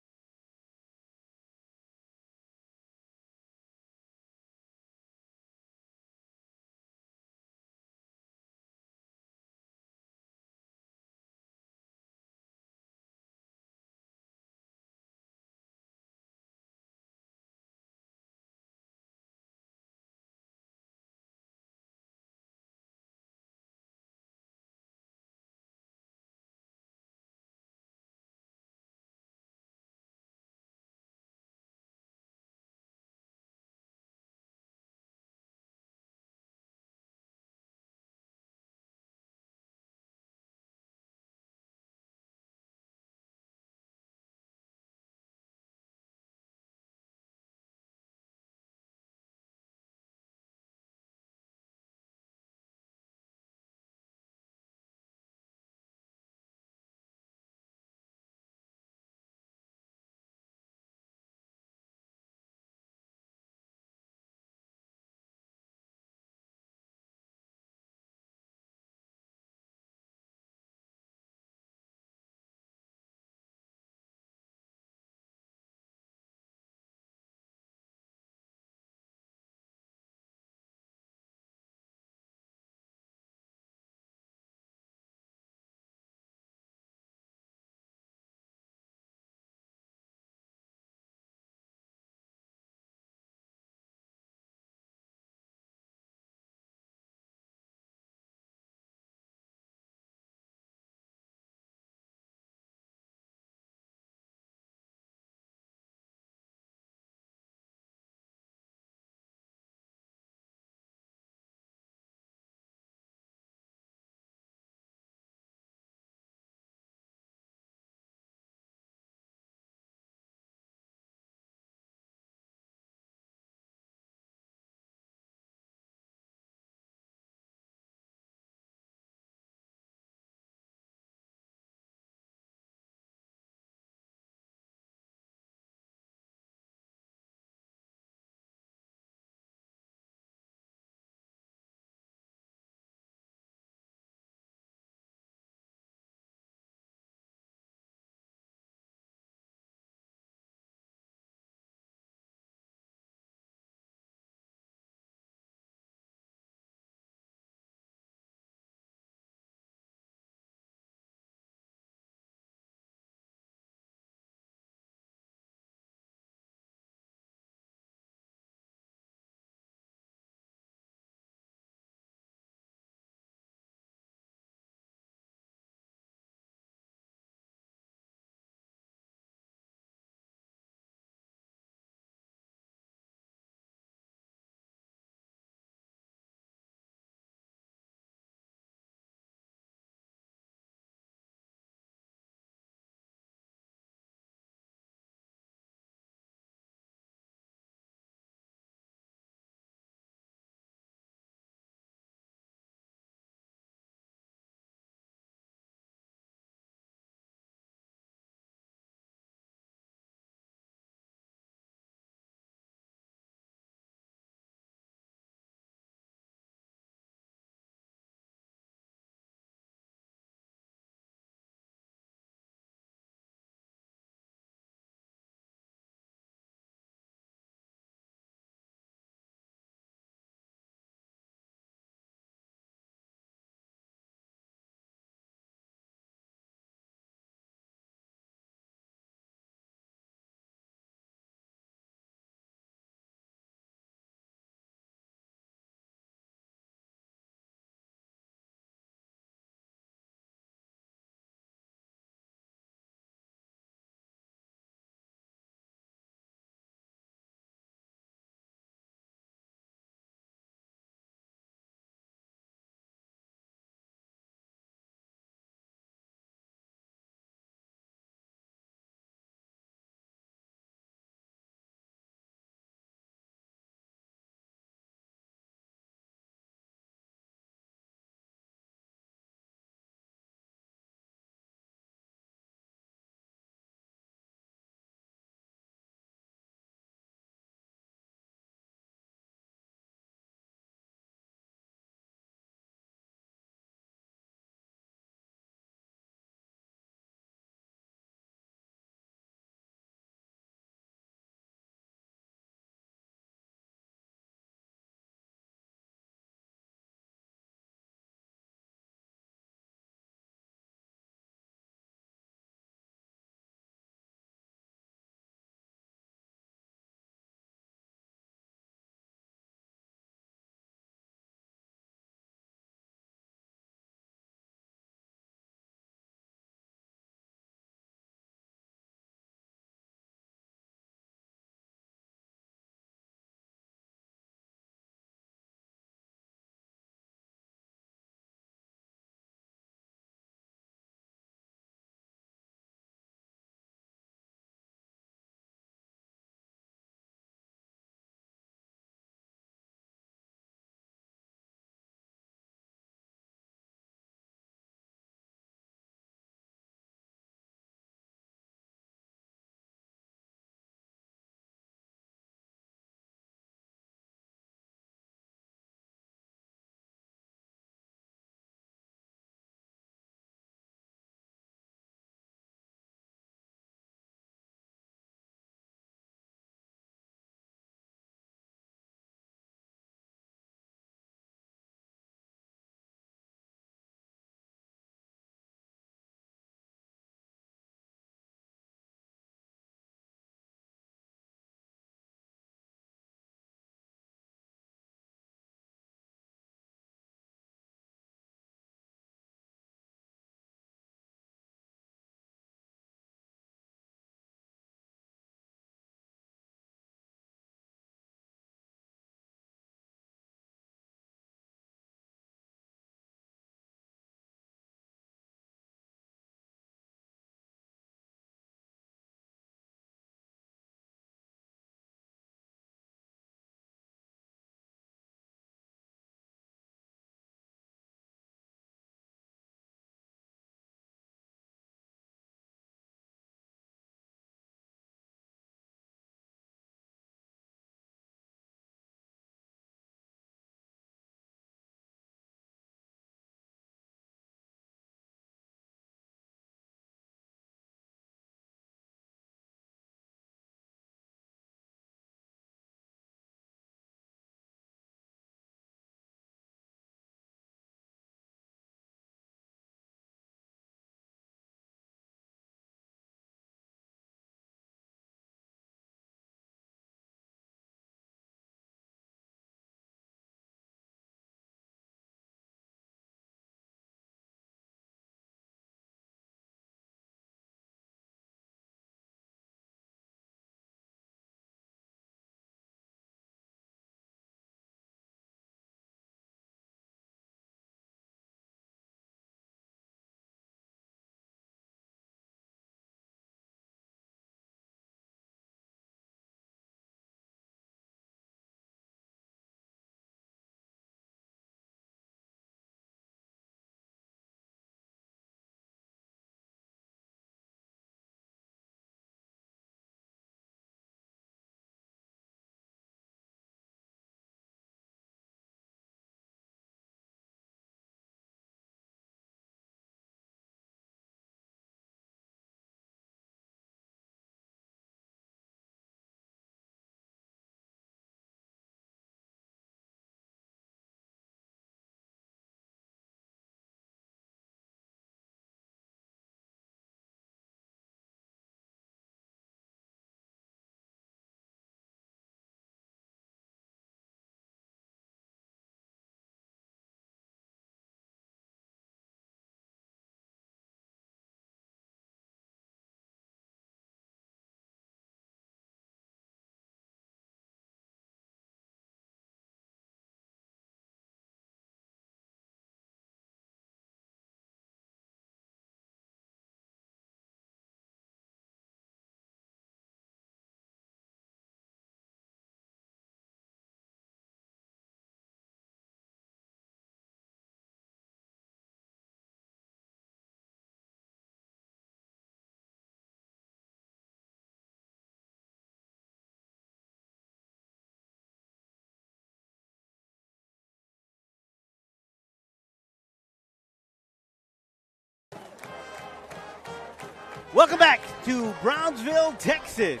Welcome back to Brownsville, Texas.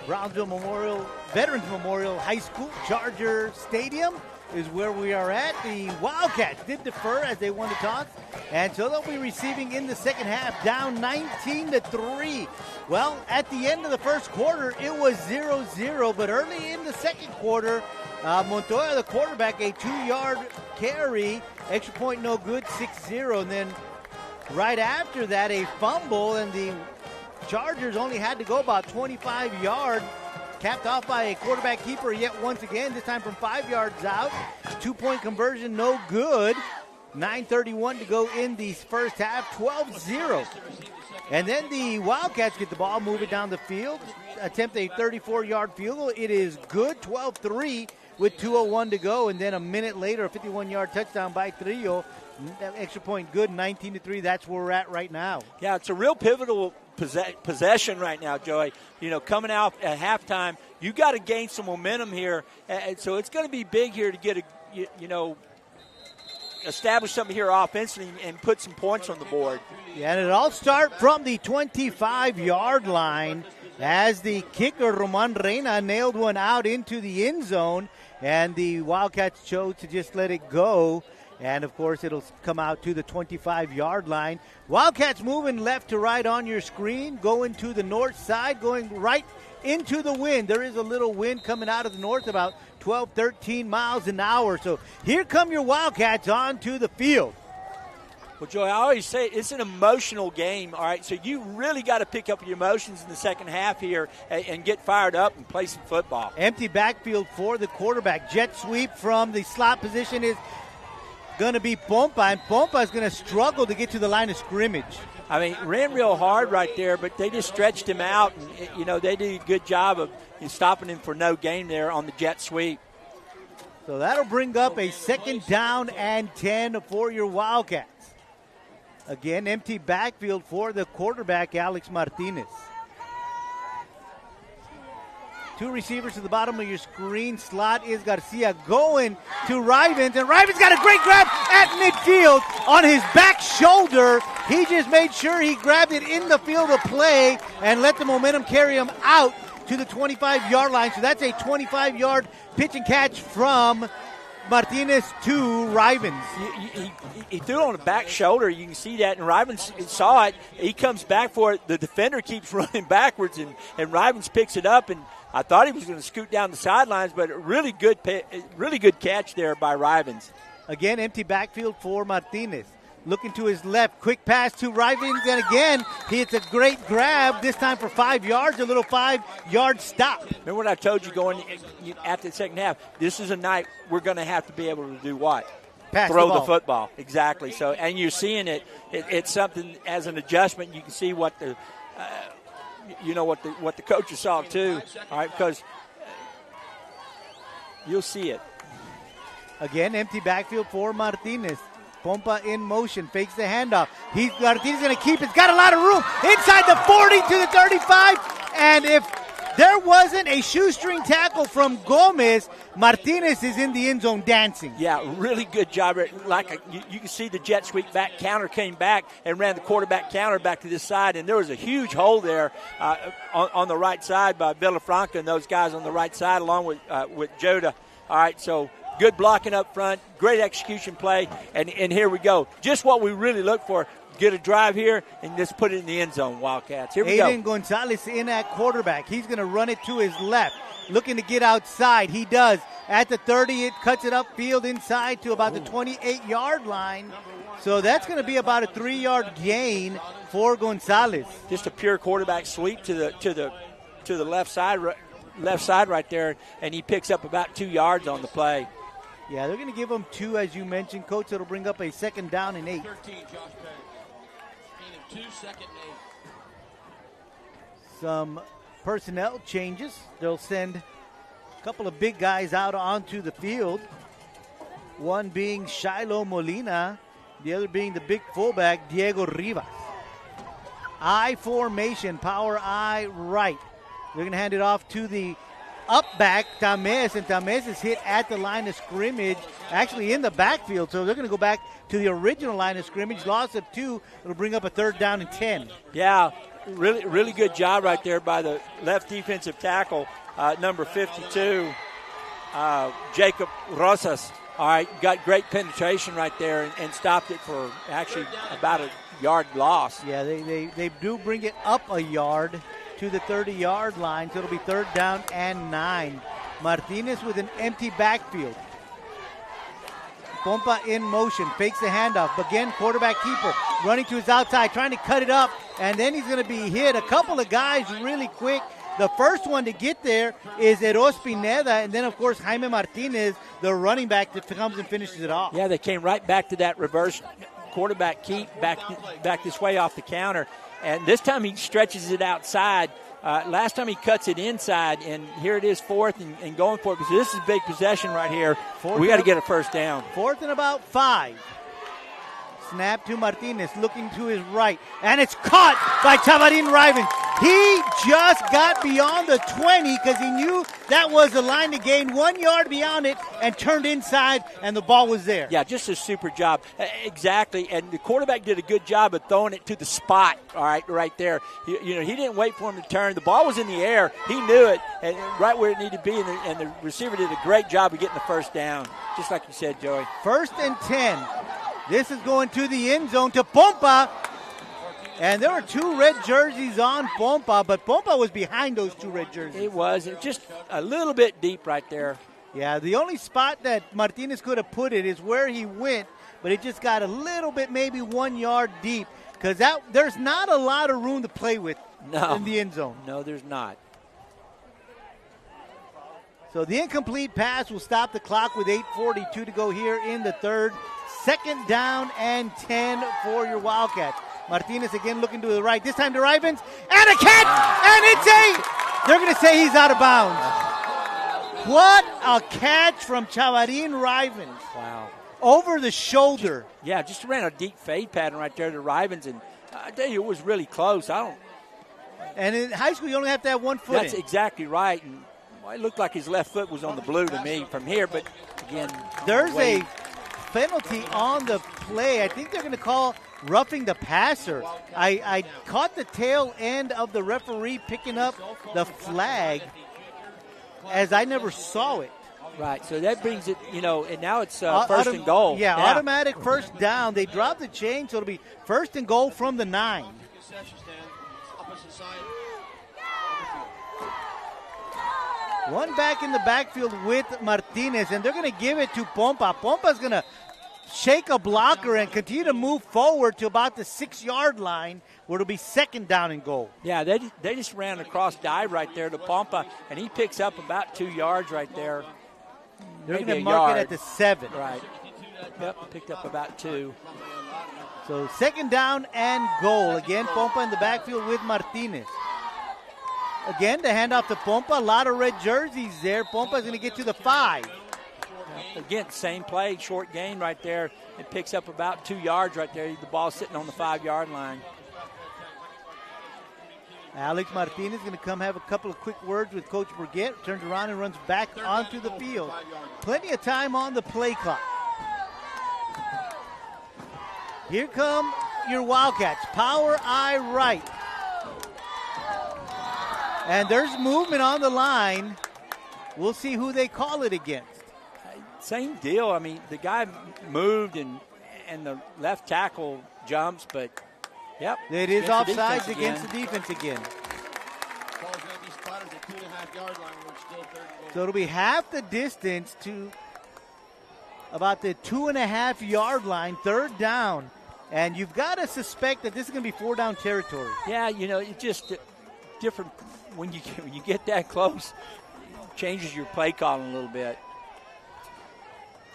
Brownsville Veterans Memorial High School Charger Stadium is where we are at. The Wildcats did defer as they won the toss, and so they'll be receiving in the second half, down 19-3. Well, at the end of the first quarter, it was 0-0, but early in the second quarter, Montoya, the quarterback, a 2-yard carry, extra point no good, 6-0, and then right after that, a fumble, and the Chargers only had to go about 25 yards, capped off by a quarterback keeper yet once again, this time from 5 yards out. 2-point conversion, no good. 9:31 to go in the first half, 12-0. And then the Wildcats get the ball, move it down the field, attempt a 34-yard field goal. It is good, 12-3 with 2:01 to go. And then a minute later, a 51-yard touchdown by Trillo. Extra point good, 19-3. That's where we're at right now. Yeah, it's a real pivotal possession right now, Joey. You know, coming out at halftime, you got to gain some momentum here. And so it's going to be big here to get establish something here offensively and put some points on the board. Yeah, and it all start from the 25-yard line as the kicker, Roman Reina, nailed one out into the end zone, and the Wildcats chose to just let it go. And, of course, it'll come out to the 25-yard line. Wildcats moving left to right on your screen, going to the north side, going right into the wind. There is a little wind coming out of the north, about 12, 13 miles an hour. So here come your Wildcats onto the field. Well, Joey, I always say it's an emotional game, all right? So you really got to pick up your emotions in the second half here and get fired up and play some football. Empty backfield for the quarterback. Jet sweep from the slot position is going to be Pompa, and Pompa is going to struggle to get to the line of scrimmage. I mean, ran real hard right there, but they just stretched him out, and, you know, they did a good job of stopping him for no gain there on the jet sweep. So that'll bring up a 2nd down and 10 for your Wildcats. Again, empty backfield for the quarterback, Alex Martinez. 2 receivers to the bottom of your screen. Slot is Garcia going to Rivens, and Rivens got a great grab at midfield on his back shoulder. He just made sure he grabbed it in the field of play and let the momentum carry him out to the 25-yard line. So that's a 25-yard pitch and catch from Martinez to Rivens. He threw it on the back shoulder. You can see that, and Rivens saw it. He comes back for it. The defender keeps running backwards, and Rivens picks it up, and I thought he was going to scoot down the sidelines, but a really good catch there by Rivens. Again, empty backfield for Martinez. Looking to his left, quick pass to Rivens, and again, it's a great grab, this time for 5 yards, a little 5-yard stop. Remember what I told you going after the second half? This is a night we're going to have to be able to do what? Throw the football. Exactly. So, and you're seeing it. It's something as an adjustment. You can see what the what the coaches saw too. All right, because you'll see it. Again, empty backfield for Martinez. Pompa in motion, fakes the handoff. Martinez going to keep it. Got a lot of room inside the 40 to the 35. And if there wasn't a shoestring tackle from Gomez, Martinez is in the end zone dancing. Yeah, really good job. You can see the jet sweep back counter came back and ran the quarterback counter back to this side, and there was a huge hole there on the right side by Villafranca and those guys on the right side along with Joda. All right, so good blocking up front, great execution play, and here we go. Just what we really look for. Get a drive here and just put it in the end zone, Wildcats. Here we go. Aiden Gonzalez in at quarterback. He's going to run it to his left, looking to get outside. He does. At the 30, it cuts it upfield inside to about the 28-yard line. So that's going to be about a 3-yard gain for Gonzalez. Just a pure quarterback sweep to the left side right there, and he picks up about 2 yards on the play. Yeah, they're going to give him 2, as you mentioned, Coach. It'll bring up a 2nd down and 8. 13, Josh Pettit. 2, 2nd and 8. Some personnel changes. They'll send a couple of big guys out onto the field. One being Shiloh Molina, the other being the big fullback, Diego Rivas. I formation, power I right. They're going to hand it off to the up back Tamés, and Tamés is hit at the line of scrimmage, actually in the backfield. So they're going to go back to the original line of scrimmage. Loss of 2. It'll bring up a 3rd down and 10. Yeah, really good job right there by the left defensive tackle, number 52, Jacob Rosas. All right, got great penetration right there and stopped it for actually about a yard loss. Yeah, they do bring it up a yard to the 30-yard line, so it'll be 3rd down and 9. Martinez with an empty backfield. Pompa in motion, fakes the handoff. Again, quarterback keeper running to his outside, trying to cut it up, and then he's going to be hit. A couple of guys really quick. The first one to get there is Eros Pineda, and then, of course, Jaime Martinez, the running back that comes and finishes it off. Yeah, they came right back to that reverse quarterback keep, back this way off the counter. And this time he stretches it outside. Last time he cuts it inside, and here it is 4th and going for it, because this is a big possession right here. We got to get a 1st down. 4th and about 5. Snap to Martinez, looking to his right, and it's caught by Chavarin Rivens. He just got beyond the 20 because he knew that was the line to gain 1 yard beyond it and turned inside, and the ball was there. Yeah, just a super job. Exactly, and the quarterback did a good job of throwing it to the spot, all right there. He didn't wait for him to turn. The ball was in the air. He knew it, and right where it needed to be, and the receiver did a great job of getting the 1st down, just like you said, Joey. 1st and 10. This is going to the end zone to Pompa. And there were 2 red jerseys on Pompa, but Pompa was behind those 2 red jerseys. It was just a little bit deep right there. Yeah, the only spot that Martinez could have put it is where he went, but it just got a little bit, maybe 1 yard deep, because there's not a lot of room to play with in the end zone. No, there's not. So the incomplete pass will stop the clock with 8:42 to go here in the 3rd. 2nd down and 10 for your Wildcats. Martinez again looking to the right. This time to Rivens. And a catch! And they're going to say he's out of bounds. What a catch from Chavarin Rivens. Wow. Over the shoulder. Just ran a deep fade pattern right there to Rivens. And I tell you, it was really close. And in high school, you only have to have 1 foot That's exactly right. And it looked like his left foot was on the blue to me from here. But, again, there's a penalty on the play. I think they're going to call roughing the passer. I caught the tail end of the referee picking up the flag as I never saw it. Right, so that brings it, and now it's 1st and goal. Yeah, automatic 1st down. They dropped the chain, so it'll be 1st and goal from the 9. One back in the backfield with Martinez, and they're going to give it to Pompa. Pompa's going to shake a blocker and continue to move forward to about the 6-yard line, where it'll be 2nd down and goal. Yeah, they just ran a cross dive right there to Pompa, and he picks up about 2 yards right there. They're going to mark it at the 7. Right. Yep, picked up about 2. So 2nd down and goal. Again, Pompa in the backfield with Martinez. Again, the handoff to Pompa. A lot of red jerseys there. Pompa's going to get to the 5. Again, same play, short gain right there. It picks up about 2 yards right there. The ball sitting on the 5-yard line. Alex Martinez going to come have a couple of quick words with Coach Burgett. Turns around and runs back onto the field. Plenty of time on the play clock. Here come your Wildcats. Power eye right. And there's movement on the line. We'll see who they call it against. Same deal. I mean, the guy moved and the left tackle jumps, but, yep. It is offsides against the defense again. So it'll be half the distance to about the 2.5-yard line, 3rd down. And you've got to suspect that this is going to be 4-down territory. Yeah, it's just different when you get that close. It changes your play calling a little bit.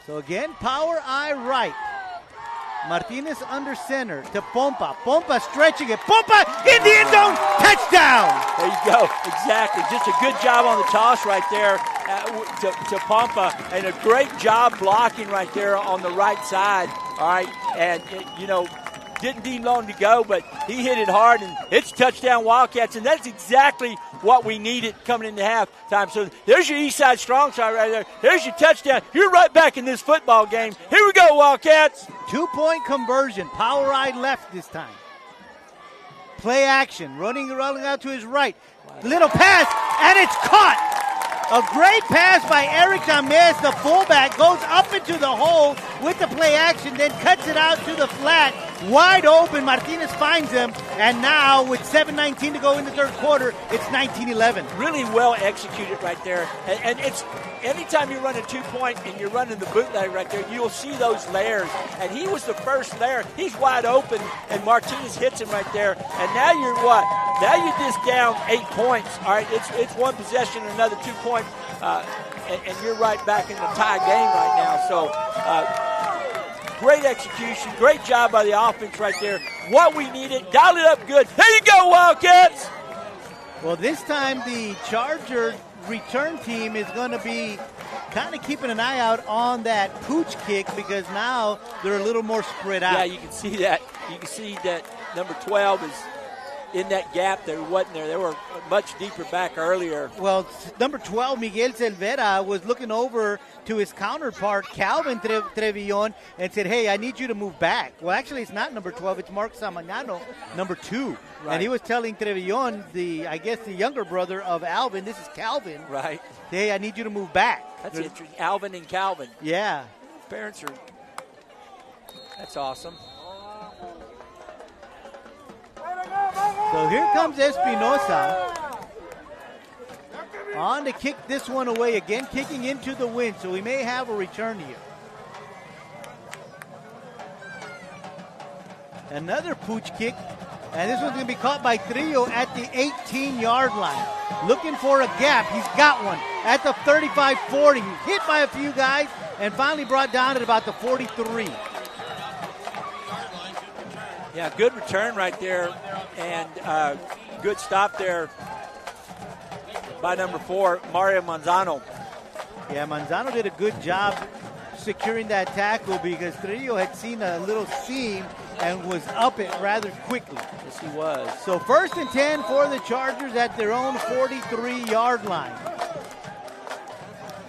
So again, power eye right. Martinez under center to Pompa. Pompa stretching it. Pompa in the end zone. Touchdown. There you go. Exactly. Just a good job on the toss right there to Pompa, and a great job blocking right there on the right side. All right. And, didn't deem long to go, but he hit it hard, and it's touchdown Wildcats, and that's exactly what we needed coming into halftime. So there's your east side strong side right there. There's your touchdown. You're right back in this football game. Here we go, Wildcats. 2-point conversion. Power ride left this time. Play action. Running out to his right. Little pass, and it's caught. A great pass by Eric James, the fullback, goes up into the hole with the play action, then cuts it out to the flat. Wide open, Martinez finds him, and now with 7:19 to go in the third quarter, it's 19-11. Really well executed right there. And it's anytime you run a 2-point and you're running the bootleg right there, you'll see those layers. And he was the first layer. He's wide open, and Martinez hits him right there. And now you're what? Now you're just down 8 points. All right, it's one possession, another 2 point, and you're right back in the tie game right now. So great execution, great job by the offense right there. What we needed, dial it up good. There you go, Wildcats. Well, this time the Charger return team is going to be kind of keeping an eye out on that pooch kick because now they're a little more spread out. Yeah, you can see that. You can see that number 12 is in that gap. There wasn't there. They were much deeper back earlier. Well, number 12, Miguel Silvera, was looking over to his counterpart, Calvin Trevillon, and said, hey, I need you to move back. Well, actually, it's not number 12. It's Mark Samagnano, number 2. Right. And he was telling Trevillon, I guess the younger brother of Alvin, this is Calvin. Right. Hey, I need you to move back. That's interesting. Alvin and Calvin. Yeah. Parents are – that's awesome. So here comes Espinosa on to kick this one away again, kicking into the wind. So we may have a return here. Another pooch kick, and this one's going to be caught by Trillo at the 18-yard line. Looking for a gap. He's got one at the 35-40. Hit by a few guys and finally brought down at about the 43. Yeah, good return right there, and good stop there by number 4, Mario Manzano. Yeah, Manzano did a good job securing that tackle because Trillo had seen a little seam and was up it rather quickly. Yes, he was. So 1st and 10 for the Chargers at their own 43-yard line.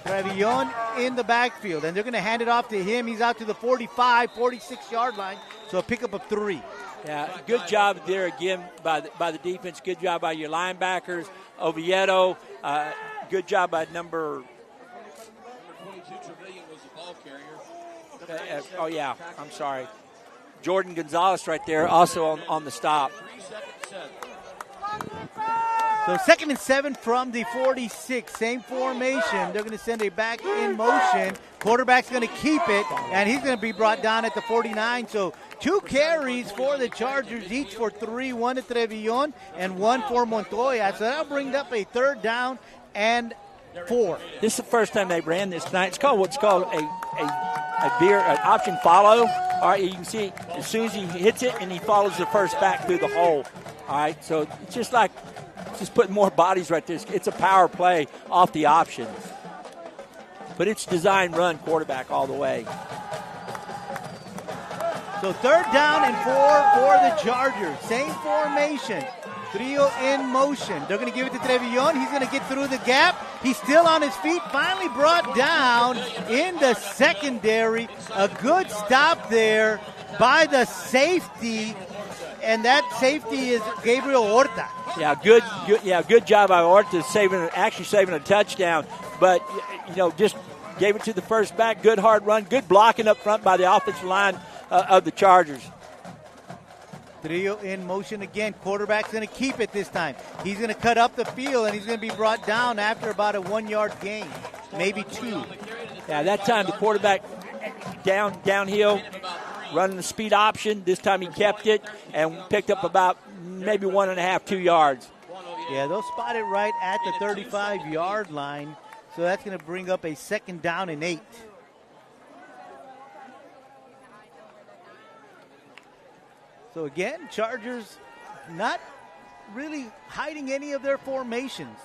Trevillon in the backfield, and they're going to hand it off to him. He's out to the 45, 46-yard line, so a pickup of 3. Yeah, good job there again by the defense. Good job by your linebackers. Oviedo, good job by number 22, Trevillon was the ball carrier. oh, yeah, I'm sorry. Jordan Gonzalez right there also on the stop. 3 seconds, 7. So 2nd and 7 from the 46. Same formation. They're going to send a back in motion. Quarterback's going to keep it, and he's going to be brought down at the 49. So 2 carries for the Chargers, each for 3. 1 to Trevillon and 1 for Montoya. So that'll bring up a 3rd down and 4. This is the first time they ran this tonight. It's called what's called an option follow. All right, you can see as soon as he hits it and he follows the first back through the hole. All right, so it's just like putting more bodies right there. It's a power play off the option. But it's design run quarterback all the way. So 3rd down and 4 for the Chargers. Same formation. Trillo in motion. They're going to give it to Trevillon. He's going to get through the gap. He's still on his feet. Finally brought down in the secondary. A good stop there by the safety. And that safety is Gabriel Horta. Yeah, good job by Horta saving a touchdown. But, just gave it to the first back. Good hard run. Good blocking up front by the offensive line of the Chargers. Trillo in motion again. Quarterback's going to keep it this time. He's going to cut up the field, and he's going to be brought down after about a 1-yard gain, maybe 2. Yeah, that time the quarterback downhill, running the speed option. This time he kept it and picked up about maybe 1.5, 2 yards. Yeah, they'll spot it right at the 35-yard line. So that's going to bring up a 2nd down and 8. So again, Chargers not really hiding any of their formations.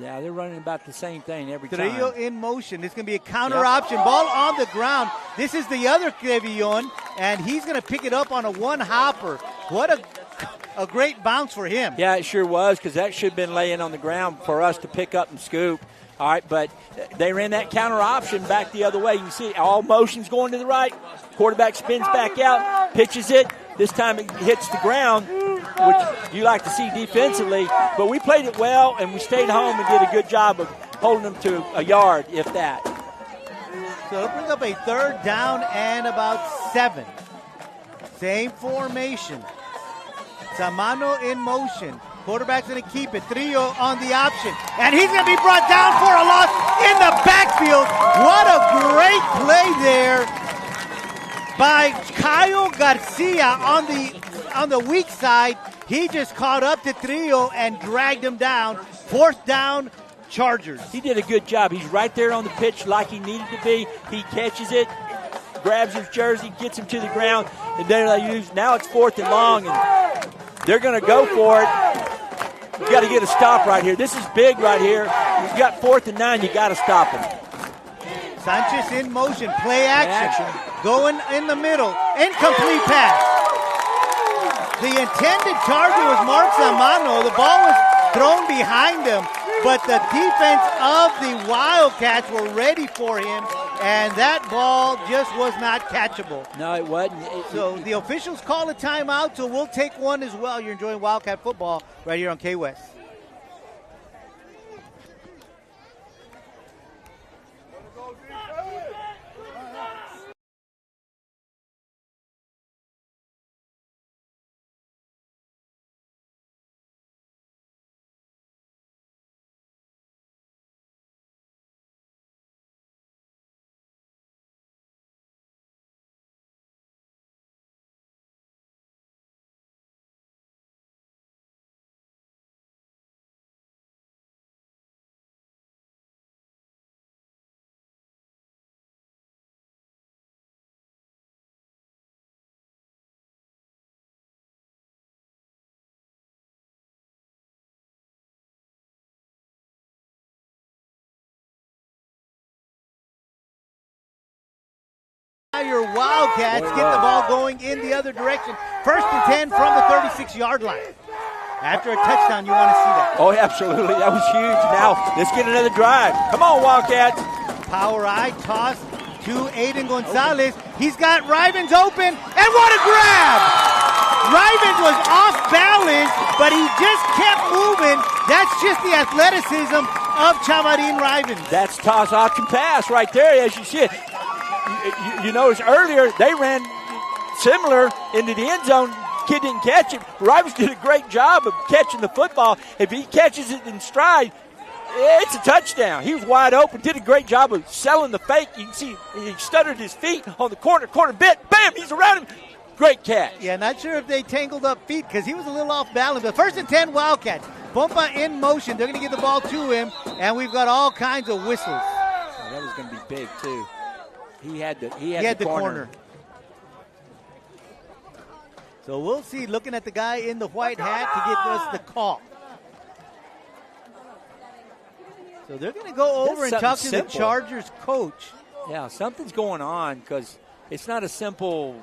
Yeah, they're running about the same thing every time. Trillo in motion. It's going to be a counter option. Ball on the ground. This is the other Trevillon. and he's going to pick it up on a one-hopper. What a great bounce for him. Yeah, it sure was, because that should have been laying on the ground for us to pick up and scoop. All right, but they ran that counter option back the other way. You can see all motions going to the right. Quarterback spins back out, pitches it. This time it hits the ground, which you like to see defensively. But we played it well, and we stayed home and did a good job of holding them to a yard, if that. So it'll bring up a 3rd down and about 7. Same formation. Samano in motion. Quarterback's going to keep it. Trillo on the option. And he's going to be brought down for a loss in the backfield. What a great play there by Kyle Garcia on the weak side. He just caught up to Trillo and dragged him down. 4th down, Chargers. He did a good job. He's right there on the pitch like he needed to be. He catches it, grabs his jersey, gets him to the ground, and then now it's 4th and long, and they're going to go for it. You got to get a stop right here. This is big right here. You've got 4th and 9. You got to stop him. Sanchez in motion, play action. Going in the middle, incomplete pass. The intended target was Mark Samano. The ball was thrown behind him, but the defense of the Wildcats were ready for him, and that ball just was not catchable. No, it wasn't. So the officials call a timeout, so we'll take one as well. You're enjoying Wildcat football right here on KWES. Your Wildcats get the ball going in the other direction. 1st and 10 from the 36-yard line. After a touchdown, you want to see that. Oh, absolutely. That was huge. Now, let's get another drive. Come on, Wildcats. Power eye toss to Aiden Gonzalez. He's got Rivens open, and what a grab! Rivens was off balance, but he just kept moving. That's just the athleticism of Chamarin Rivens. That's toss option pass right there, as you see it. You notice earlier they ran similar into the end zone. Kid didn't catch it. Rivers did a great job of catching the football. If he catches it in stride, it's a touchdown. He was wide open. Did a great job of selling the fake. You can see he stuttered his feet on the corner bit. Bam! He's around him. Great catch. Yeah, not sure if they tangled up feet because he was a little off balance. But 1st and 10 Wildcats. Pompa in motion. They're going to get the ball to him, and we've got all kinds of whistles. Oh, that was going to be big too. He had the corner. So we'll see, looking at the guy in the white hat to get us the call. So they're going to go over and talk to the Chargers coach. Yeah, something's going on because it's not a simple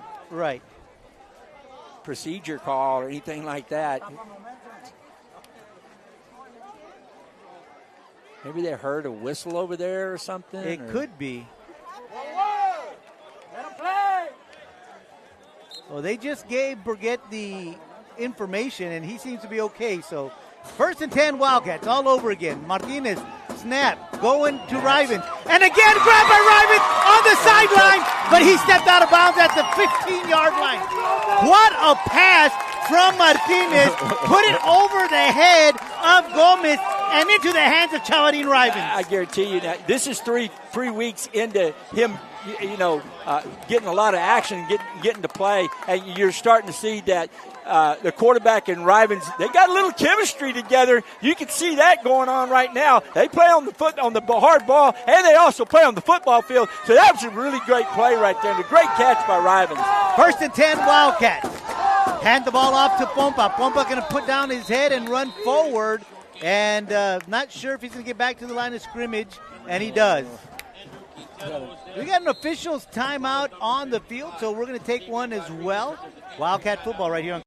procedure call or anything like that. Maybe they heard a whistle over there or something. It could be. Well, they just gave Burgett the information, and he seems to be okay. So 1st and 10 Wildcats all over again. Martinez, snap, going to Rivens. And again, grabbed by Rivens on the sideline, but he stepped out of bounds at the 15-yard line. What a pass from Martinez. Put it over the head of Gomez and into the hands of Chamarin Rivens. I guarantee you that this is three weeks into him, getting a lot of action, getting to play, and you're starting to see that the quarterback and Rivens, they got a little chemistry together. You can see that going on right now. They play on the hard ball, and they also play on the football field. So that was a really great play right there, and a great catch by Rivens. 1st and 10 Wildcats. Hand the ball off to Pompa. Pompa going to put down his head and run forward, and not sure if he's going to get back to the line of scrimmage, and he does. We got an official's timeout on the field, so we're going to take one as well. Wildcat football right here on.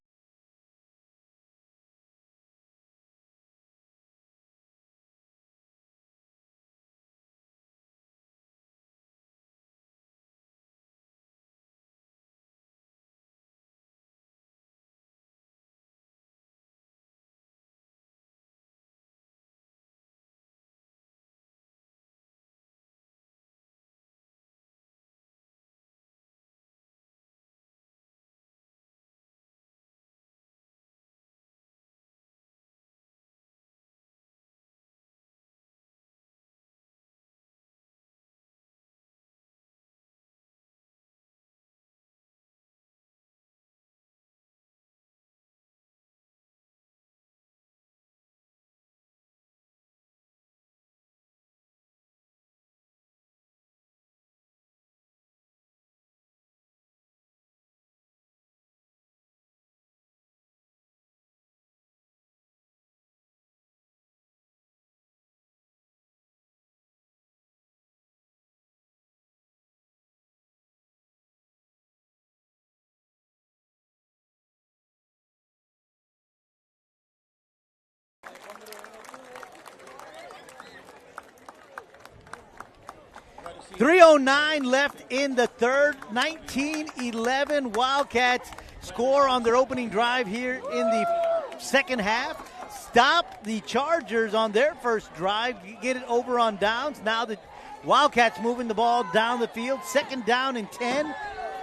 .309 left in the third. 19-11 Wildcats score on their opening drive here in the second half. Stop the Chargers on their first drive. Get it over on downs. Now the Wildcats moving the ball down the field. Second down and 10.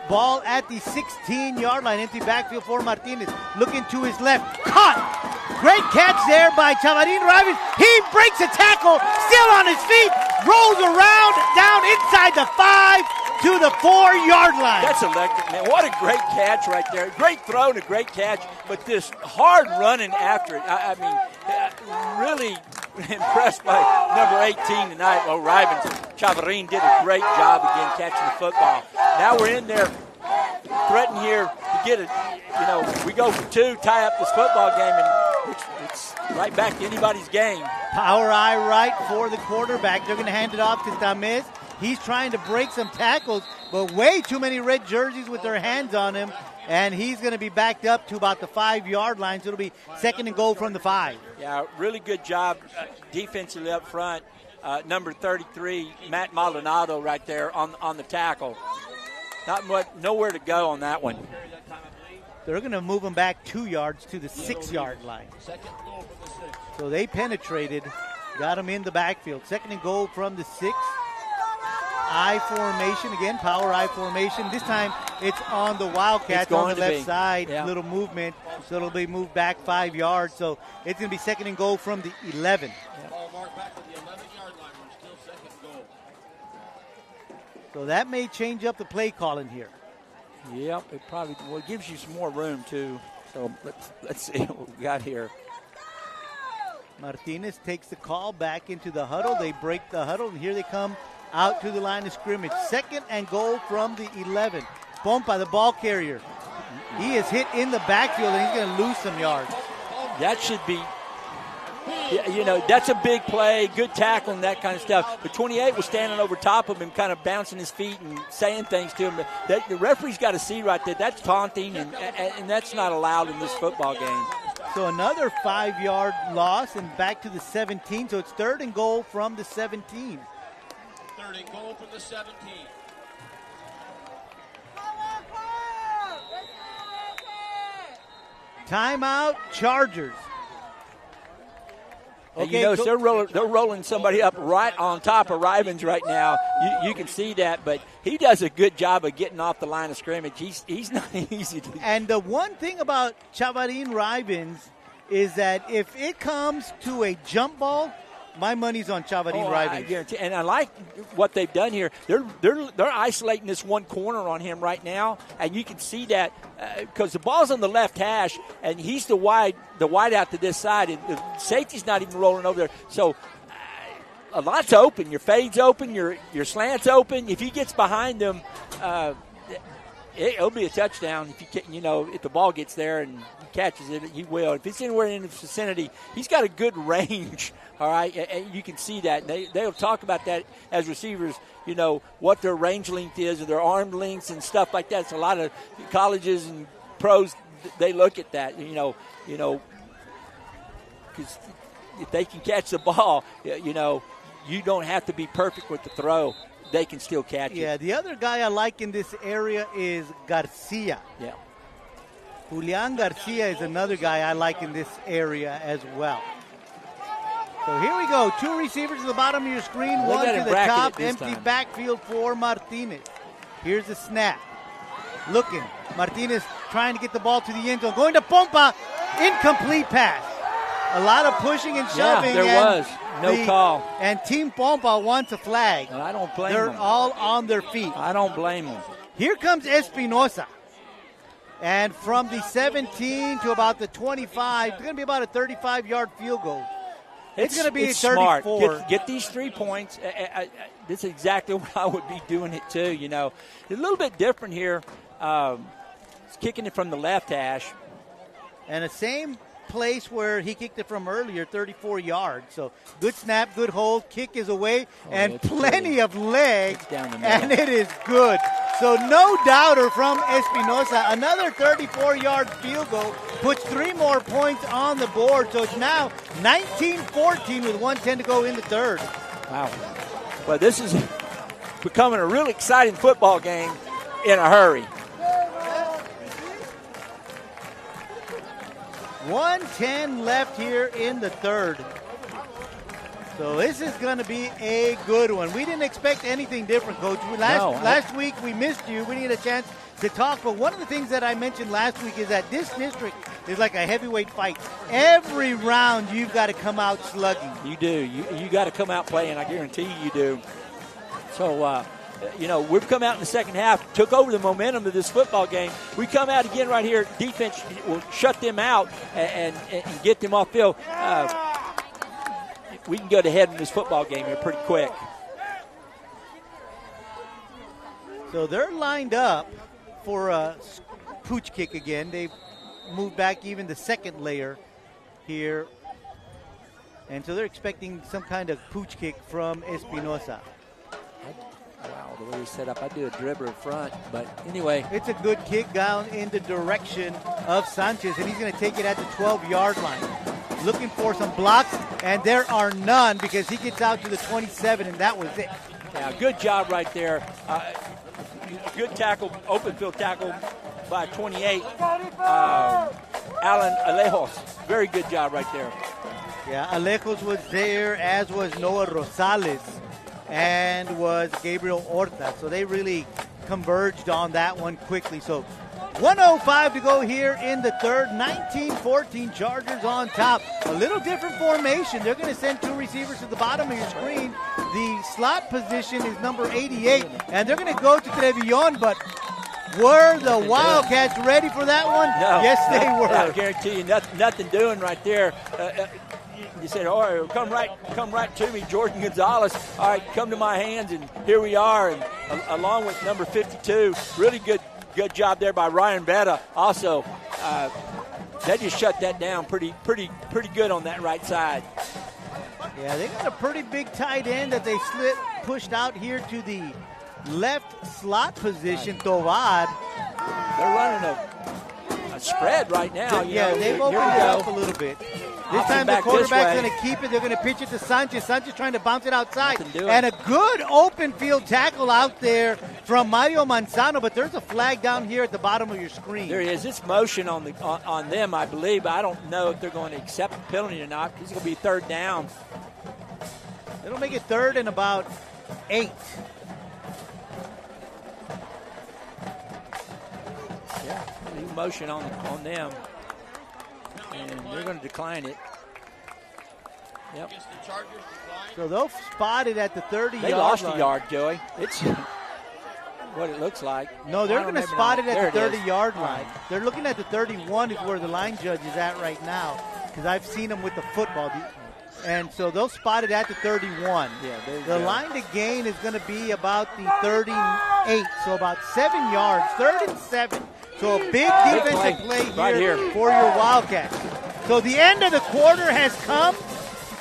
Ball at the 16-yard line. Empty backfield for Martinez. Looking to his left. Caught! Great catch there by Chavarin Rivas. He breaks a tackle, still on his feet, rolls around, down inside the 5 to the 4-yard line. That's electric, man. What a great catch right there. Great throw and a great catch, but this hard running after it. I mean, really impressed by number 18 tonight. Well, Rivas, Chavarin did a great job again catching the football. Now we're in there, threatening here to get it. You know, we go for 2, tie up this football game, and it's right back to anybody's game. Power eye right for the quarterback. They're going to hand it off to Tamez. He's trying to break some tackles, but way too many red jerseys with their hands on him, and he's going to be backed up to about the 5-yard line, so it'll be second and goal from the 5. Yeah, really good job defensively up front. Number 33, Matt Maldonado right there on the tackle. Nowhere to go on that one. They're going to move him back 2 yards to the 6-yard line. So they penetrated, got him in the backfield. Second and goal from the 6. I formation again, power I formation. This time it's on the Wildcats on the left side. Yeah. Little movement, so it'll be moved back 5 yards. So it's going to be second and goal from the 11. Yeah. Ball marked back to the 11-yard line. We're still second goal. So that may change up the play calling here. Yep, it probably it gives you some more room too. So let's see what we got here. Martinez takes the call back into the huddle. They break the huddle, and here they come out to the line of scrimmage. Second and goal from the 11. Pompa, the ball carrier. He is hit in the backfield, and he's going to lose some yards. That should be, you know, that's a big play, good tackle and that kind of stuff. But 28 was standing over top of him, kind of bouncing his feet and saying things to him. The referee's got to see right there. That's taunting, and that's not allowed in this football game. So another 5-yard loss and back to the 17. So it's third and goal from the 17. Third and goal from the 17. Timeout, Chargers. Okay, you know, so they're rolling somebody up right on top of Rivens right now. You can see that, but he does a good job of getting off the line of scrimmage. He's not easy to. And the one thing about Chavarin Rivens is that if it comes to a jump ball, my money's on Chavarin Rivens. I guarantee. And I like what they've done here. They're isolating this one corner on him right now, and you can see that because the ball's on the left hash, and he's the wide out to this side, and the safety's not even rolling over there. So a lot's open. Your fade's open. Your slant's open. If he gets behind them, it'll be a touchdown if you can, if the ball gets there and he catches it, he will. If it's anywhere in the vicinity, he's got a good range. All right, and you can see that. They'll talk about that as receivers. What their range length is, or their arm lengths and stuff like that. So a lot of colleges and pros, they look at that. Because if they can catch the ball, you don't have to be perfect with the throw. They can still catch it. Yeah, the other guy I like in this area is Garcia. Yeah. Julian Garcia is another guy I like in this area as well. So here we go. 2 receivers at the bottom of your screen. One to the top. Empty backfield for Martinez. Here's the snap. Looking. Martinez trying to get the ball to the end zone. Going to Pompa. Incomplete pass. A lot of pushing and shoving. Yeah, there was. No call. And Team Pompa wants a flag. And I don't blame them. They're all on their feet. I don't blame them. Here comes Espinosa. And from the 17 to about the 25, it's going to be about a 35-yard field goal. It's going to be 34. Smart. Get these 3 points. This is exactly what I would be doing it too. It's a little bit different here. It's kicking it from the left hash. And the same place where he kicked it from earlier, 34 yards. So good snap, good hold, kick is away, and plenty of legs, and it is good. So no doubter from Espinosa. Another 34-yard field goal puts 3 more points on the board. So it's now 19-14 with 1:10 to go in the third. Wow. Well, this is becoming a really exciting football game in a hurry. 1:10 left here in the third. So this is going to be a good one. We didn't expect anything different, Coach. Last week we missed you. We didn't get a chance to talk. But one of the things that I mentioned last week is that this district is like a heavyweight fight. Every round you've got to come out slugging. You do. You got to come out playing. I guarantee you do. So, we've come out in the second half, took over the momentum of this football game. We come out again right here. Defense will shut them out and get them off field. We can go to head in this football game here pretty quick. So they're lined up for a pooch kick again. They've moved back even the second layer here. And so they're expecting some kind of pooch kick from Espinosa. Wow, the way he's set up, I do a dribbler front, but anyway. It's a good kick down in the direction of Sanchez, and he's going to take it at the 12-yard line. Looking for some blocks, and there are none because he gets out to the 27, and that was it. Yeah, good job right there. Good tackle, open field tackle by 28. Alan Alejos, very good job right there. Yeah, Alejos was there, as was Noah Rosales, and was Gabriel Horta. So they really converged on that one quickly. So 1:05 to go here in the third. 19-14 Chargers on top. A little different formation. They're going to send 2 receivers to the bottom of your screen. The slot position is number 88, and they're going to go to Trevillon, but were the Wildcats ready for that one? No. Yes, they were. I guarantee you, nothing doing right there. You said, all right, come right to me, Jordan Gonzalez. All right, come to my hands, and here we are. And along with number 52, really good job there by Ryan Vetta. Also, they just shut that down pretty good on that right side. Yeah, they got a pretty big tight end that they pushed out here to the left slot position, Tovar. They're running a spread right now. They've opened it up a little bit. This time the quarterback's going to keep it. They're going to pitch it to Sanchez. Sanchez trying to bounce it outside. And a good open field tackle out there from Mario Manzano, but there's a flag down here at the bottom of your screen. There is. It's motion on them, I believe. But I don't know if they're going to accept the penalty or not. It's going to be third down. It'll make it third and about 8. Yeah, motion on them. And they're going to decline it. Yep. So they'll spot it at the 30-yard line. They lost a yard, Joey. It's what it looks like. No, they're going to spot it at the 30-yard line. They're looking at the 31 is where the line judge is at right now, because I've seen them with the football. And so they'll spot it at the 31. Yeah, the line to gain is going to be about the 38, so about 7 yards, 3rd and 7. So a big defensive play right here for your Wildcats. So the end of the quarter has come.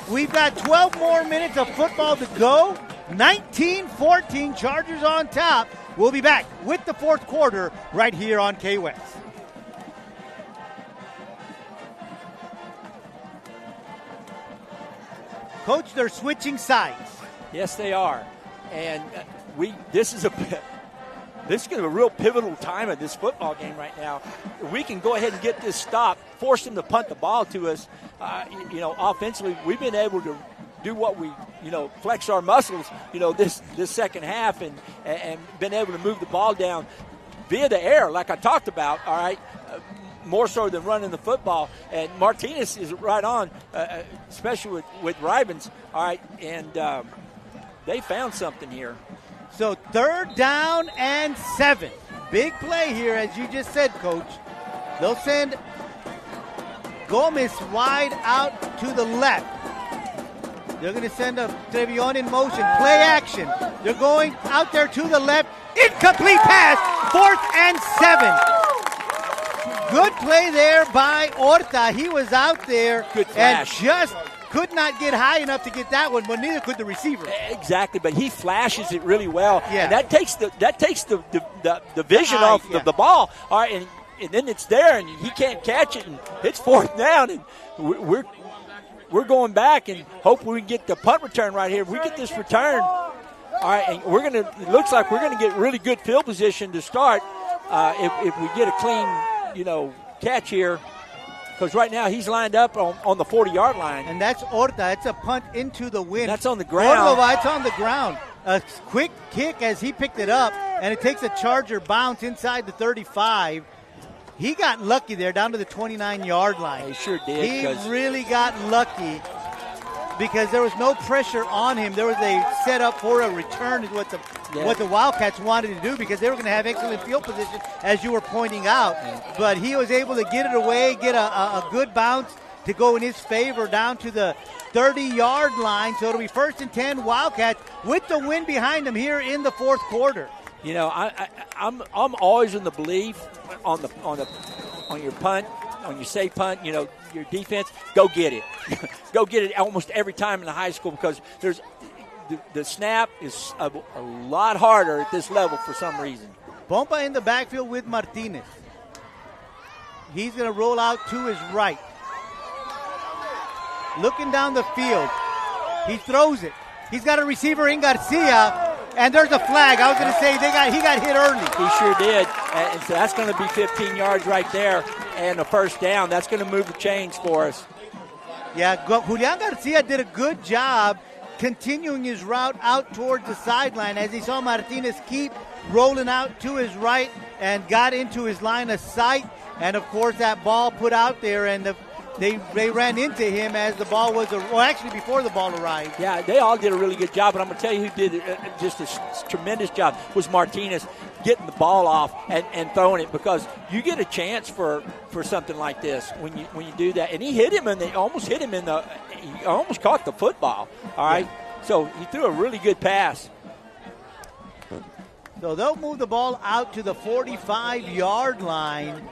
We've got 12 more minutes of football to go. 19-14, Chargers on top. We'll be back with the fourth quarter right here on KWES. Coach, they're switching sides. Yes, they are. And this is going to be a real pivotal time of this football game right now. We can go ahead and get this stop, force them to punt the ball to us. Offensively, we've been able to do what we, flex our muscles, this second half and been able to move the ball down via the air, like I talked about, all right, more so than running the football. And Martinez is right on, especially with Ribens, all right, and they found something here. So 3rd down and 7. Big play here, as you just said, Coach. They'll send Gomez wide out to the left. They're going to send a Trevion in motion. Play action. They're going out there to the left. Incomplete pass. 4th and 7. Good play there by Horta. He was out there and just could not get high enough to get that one, but neither could the receiver. Exactly, but he flashes it really well. Yeah. And that takes the vision off the ball. All right, and then it's there, and he can't catch it, and it's 4th down, and we're going back and hope we can get the punt return right here. If we get this return, all right, and it looks like we're going to get really good field position to start if we get a clean, catch here. Because right now he's lined up on the 40-yard line. And that's Horta. It's a punt into the wind. That's on the ground. Cordova, it's on the ground. A quick kick as he picked it up, and it takes a Charger bounce inside the 35. He got lucky there down to the 29-yard line. He sure did. He really got lucky because there was no pressure on him. There was a setup for a return is what the Wildcats wanted to do because they were going to have excellent field position, as you were pointing out. But he was able to get it away, get a good bounce to go in his favor down to the 30-yard line. So it'll be 1st and 10 Wildcats with the wind behind them here in the fourth quarter. I'm always in the belief on your punt, on your safe punt, your defense, go get it. Go get it almost every time in the high school because the snap is a lot harder at this level for some reason. Pompa in the backfield with Martinez. He's going to roll out to his right. Looking down the field. He throws it. He's got a receiver in Garcia, and there's a flag. I was going to say he got hit early. He sure did. And so that's going to be 15 yards right there and a 1st down. That's going to move the chains for us. Yeah, Julian Garcia did a good job continuing his route out towards the sideline as he saw Martinez keep rolling out to his right and got into his line of sight. And, of course, that ball put out there, and they ran into him as the ball was, actually before the ball arrived. Yeah, they all did a really good job, but I'm going to tell you who did just a tremendous job was Martinez getting the ball off and throwing it because you get a chance for something like this when you do that. And he hit him, and he almost caught the football, all right? Yeah. So he threw a really good pass. So they'll move the ball out to the 45-yard line.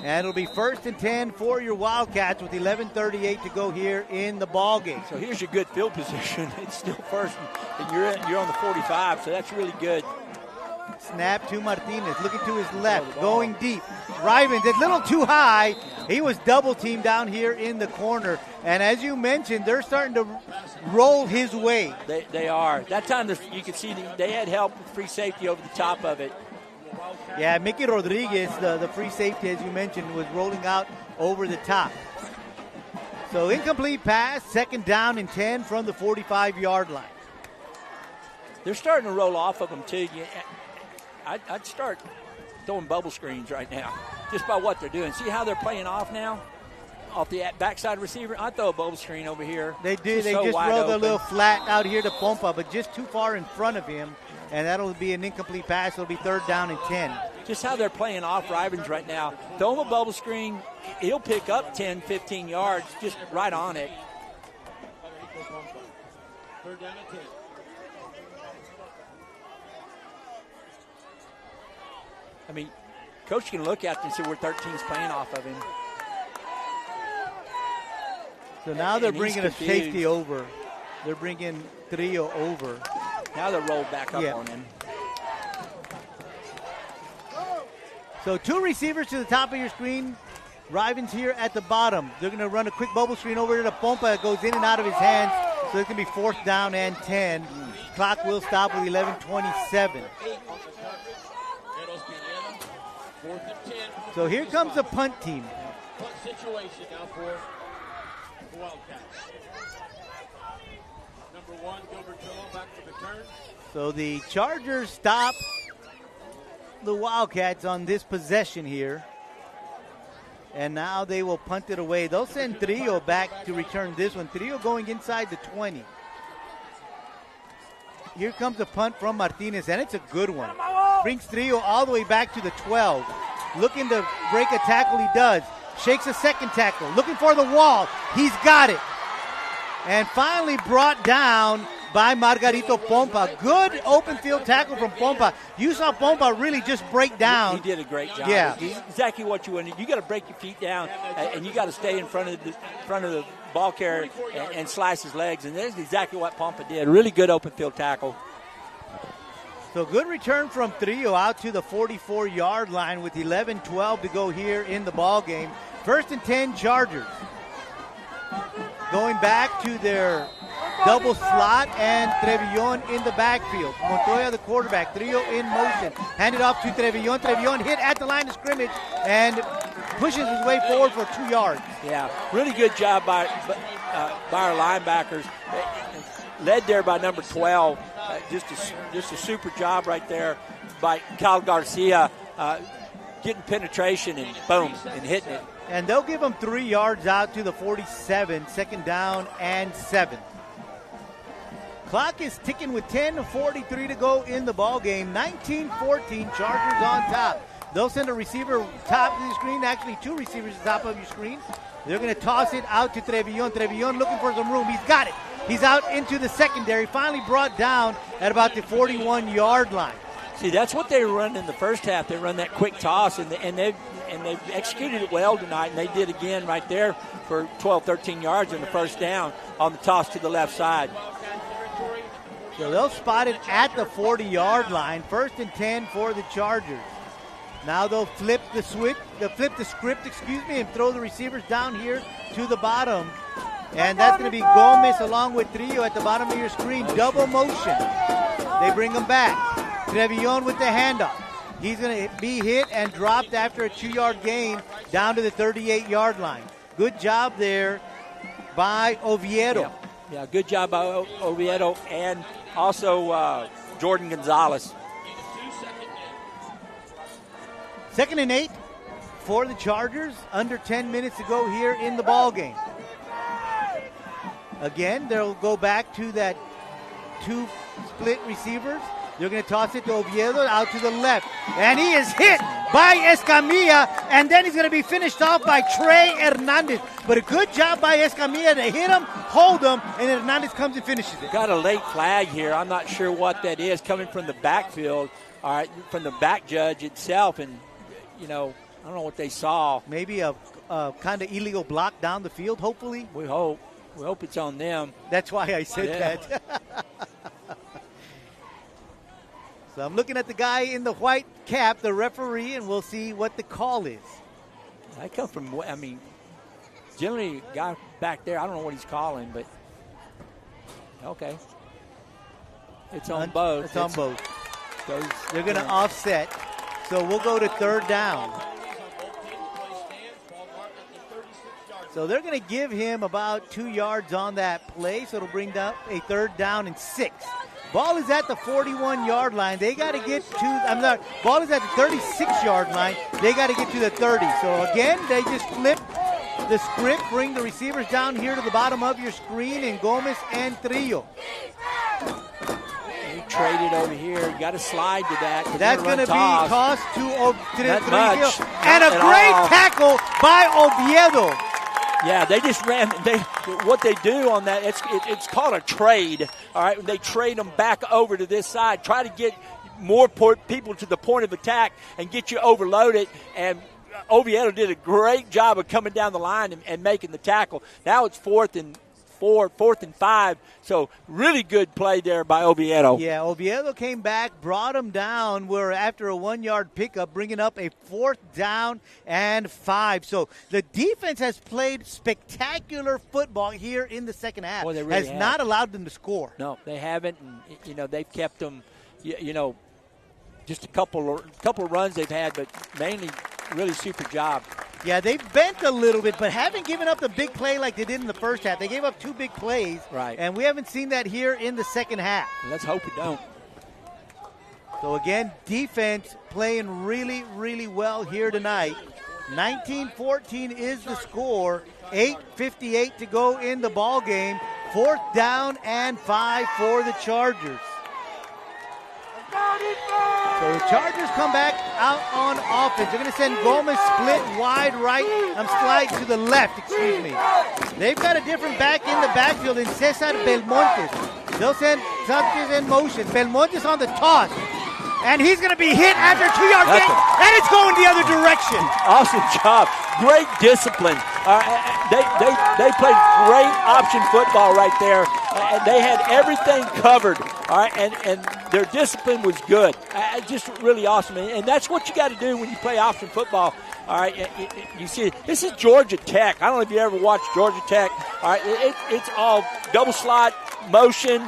And it'll be 1st and 10 for your Wildcats with 11:38 to go here in the ball game. So here's your good field position. It's still 1st, and you're on the 45, so that's really good. Snap to Martinez, looking to his left, going deep. Rivens, it's a little too high. He was double-teamed down here in the corner. And as you mentioned, they're starting to roll his way. They are. That time you could see they had help with free safety over the top of it. Yeah, Mickey Rodriguez, the free safety, as you mentioned, was rolling out over the top. So incomplete pass, 2nd down and 10 from the 45-yard line. They're starting to roll off of them, too. I'd start throwing bubble screens right now, just by what they're doing. See how they're playing off now? Off the backside receiver? I'd throw a bubble screen over here. They do. They just roll the little flat out here to Pompa, but just too far in front of him. And that'll be an incomplete pass. It'll be 3rd down and 10. Just how they're playing off Rivens right now. Throw him a bubble screen. He'll pick up 10, 15 yards just right on it. Third down and 10. I mean, coach can look at it and see where 13's playing off of him. So now they're And bringing a he's confused. safety over. They're bringing Trillo over. Now they're rolled back up on him. So 2 receivers to the top of your screen. Riven's here at the bottom. They're going to run a quick bubble screen over to Pompa. It goes in and out of his hands. So it's going to be 4th down and 10. Clock will stop with 11:27. So here comes the punt team. Punt situation now for the Wildcats. Number 1, Gilbert Trillo back to return. So the Chargers stop the Wildcats on this possession here. And now they will punt it away. They'll send Trillo back to return this one. Trillo going inside the 20. Here comes a punt from Martinez, and it's a good one. Brings Trillo all the way back to the 12. Looking to break a tackle, he does. Shakes a second tackle. Looking for the wall. He's got it. And finally brought down by Margarito Pompa. Good open field tackle from Pompa. You saw Pompa really just break down. He did a great job. Yeah. He's exactly what you want. You got to break your feet down, and you got to stay in front of the ball carrier and slice his legs. And that's exactly what Pompa did. Really good open field tackle. So good return from Trillo out to the 44-yard line with 11:12 to go here in the ball game. 1st and 10 Chargers. Going back to their double slot, and Trevillon in the backfield. Montoya, the quarterback. Trillo in motion. Handed off to Trevillon. Trevillon hit at the line of scrimmage and pushes his way forward for 2 yards. Yeah, really good job by our linebackers. Led there by number 12. Just a super job right there by Kyle Garcia, getting penetration and boom, and hitting it. And they'll give him 3 yards out to the 47, 2nd down and 7. Clock is ticking with 10:43 to go in the ball game. 19-14, Chargers on top. They'll send a receiver top of the screen, actually 2 receivers at the top of your screen. They're going to toss it out to Trevillon. Trevillon looking for some room. He's got it. He's out into the secondary, finally brought down at about the 41-yard line. See, that's what they run in the first half. They run that quick toss, and they've executed it well tonight, and they did again right there for 12, 13 yards in the first down on the toss to the left side. So they'll spot it at the 40-yard line. 1st and 10 for the Chargers. Now they'll flip the script, and throw the receivers down here to the bottom. And that's going to be Gomez along with Trillo at the bottom of your screen. Double motion. They bring him back. Trevillon with the handoff. He's going to be hit and dropped after a 2-yard gain down to the 38-yard line. Good job there by Oviedo. Yeah, good job by Oviedo and also Jordan Gonzalez. 2nd and 8 for the Chargers. Under 10 minutes to go here in the ball game. Again, they'll go back to that 2 split receivers. They're going to toss it to Oviedo out to the left. And he is hit by Escamilla, and then he's going to be finished off by Trey Hernandez. But a good job by Escamilla to hit him, hold him, and Hernandez comes and finishes it. Got a late flag here. I'm not sure what that is coming from the backfield, all right, from the back judge itself. And, I don't know what they saw. Maybe a kind of illegal block down the field, hopefully. We hope. We hope it's on them. That's why I said that. So I'm looking at the guy in the white cap, the referee, and we'll see what the call is. I come from, generally, guy back there, I don't know what he's calling, but okay. It's on both. It's on both. They're going to offset. So we'll go to 3rd down. So they're going to give him about 2 yards on that play, so it'll bring down a 3rd down and 6. Ball is at the 41-yard line. They got to get to, ball is at the 36-yard line. They got to get to the 30. So again, they just flip the script, bring the receivers down here to the bottom of your screen, and Gomez and Trillo. You trade it over here. You got to slide to that. That's going to be tossed to Trillo. Much. And a great tackle by Oviedo. Yeah, they just ran. What they do on that, it's called a trade. All right, they trade them back over to this side, try to get more people to the point of attack and get you overloaded. And Oviedo did a great job of coming down the line and making the tackle. Now it's 4th and 5. So really good play there by Oviedo. Yeah, Oviedo came back, brought them down. We're after a 1-yard pickup, bringing up a 4th down and 5. So the defense has played spectacular football here in the second half. Well, they really have not allowed them to score. No, they haven't. And, they've kept them, just a couple of runs they've had, but mainly really super job. Yeah, they've bent a little bit, but haven't given up the big play like they did in the first half. They gave up 2 big plays, right? And we haven't seen that here in the second half. Let's hope we don't. So, again, defense playing really, really well here tonight. 19-14 is the score. 8:58 to go in the ball game. 4th down and 5 for the Chargers. So the Chargers come back out on offense. They're going to send Gomez split wide right. Slide to the left, excuse me. They've got a different back in the backfield in Cesar Belmontes. They'll send Sanchez in motion. Belmontes on the toss. And he's going to be hit after a 2-yard gain, and it's going the other direction. Awesome job. Great discipline. They played great option football right there. And they had everything covered. All right, and their discipline was good. Just really awesome. And that's what you got to do when you play option football. All right, you see, this is Georgia Tech. I don't know if you ever watched Georgia Tech. All right, it's all double slot, motion,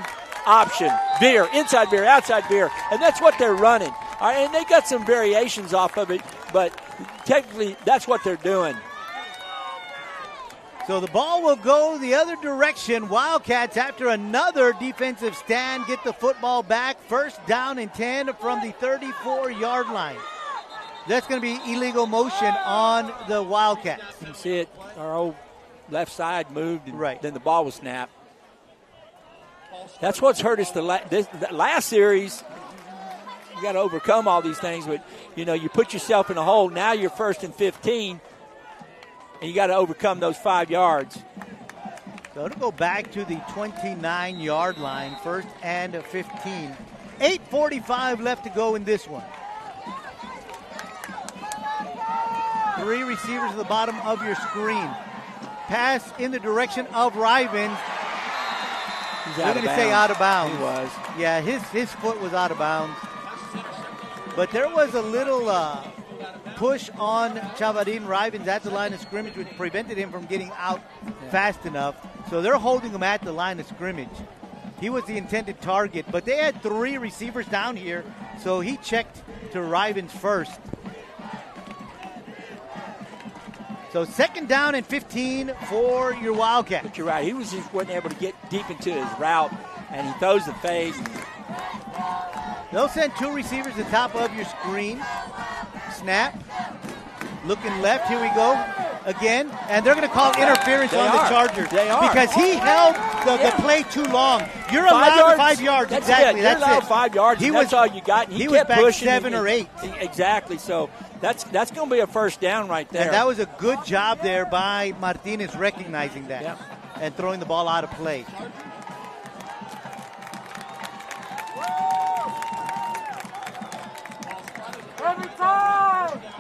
option, veer, inside veer, outside veer, and that's what they're running. All right, and they got some variations off of it, but technically that's what they're doing. So the ball will go the other direction. Wildcats, after another defensive stand, get the football back. 1st down and 10 from the 34-yard line. That's going to be illegal motion on the Wildcats. You can see it. Our old left side moved, and right. Then the ball was snapped. That's what's hurt us the last series. You got to overcome all these things, but you put yourself in a hole. Now you're 1st and 15, and you got to overcome those 5 yards. So it'll go back to the 29-yard line, 1st and 15. 8:45 left to go in this one. 3 receivers at the bottom of your screen. Pass in the direction of Rivens. They're going to say out of bounds. He was. Yeah, his foot was out of bounds. But there was a little push on Chavarin Rivens at the line of scrimmage, which prevented him from getting out fast enough. So they're holding him at the line of scrimmage. He was the intended target, but they had 3 receivers down here, so he checked to Rivens first. So 2nd down and 15 for your Wildcats. But you're right. He just wasn't able to get deep into his route, and he throws the fade. They'll send 2 receivers to the top of your screen. Snap. Looking left. Here we go. Again. And they're going to call interference on the Chargers. They are. Because he held the play too long. You're allowed 5 yards. That's exactly. It. You're allowed 5 yards. That's all you got. And he kept was back pushing 7 or 8. Exactly. So that's going to be a 1st down right there. And that was a good job there by Martinez recognizing that and throwing the ball out of play.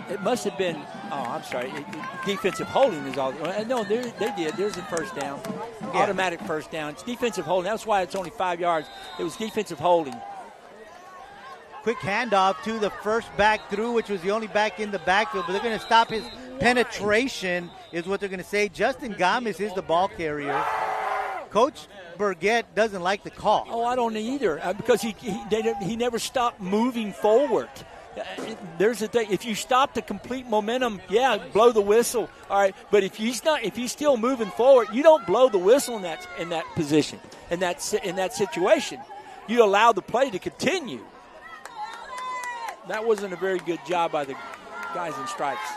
It must have been, defensive holding is all. No, they did. There's a 1st down. Automatic 1st down. It's defensive holding. That's why it's only 5 yards. It was defensive holding. Quick handoff to the first back through, which was the only back in the backfield, but they're going to stop his penetration, is what they're going to say. Justin Gomez is the ball carrier. Coach Burgett doesn't like the call. Oh, I don't either, because he never stopped moving forward. There's the thing. If you stop the complete momentum, blow the whistle. All right, but if he's still moving forward, you don't blow the whistle in that position, in that situation. You allow the play to continue. That wasn't a very good job by the guys in stripes.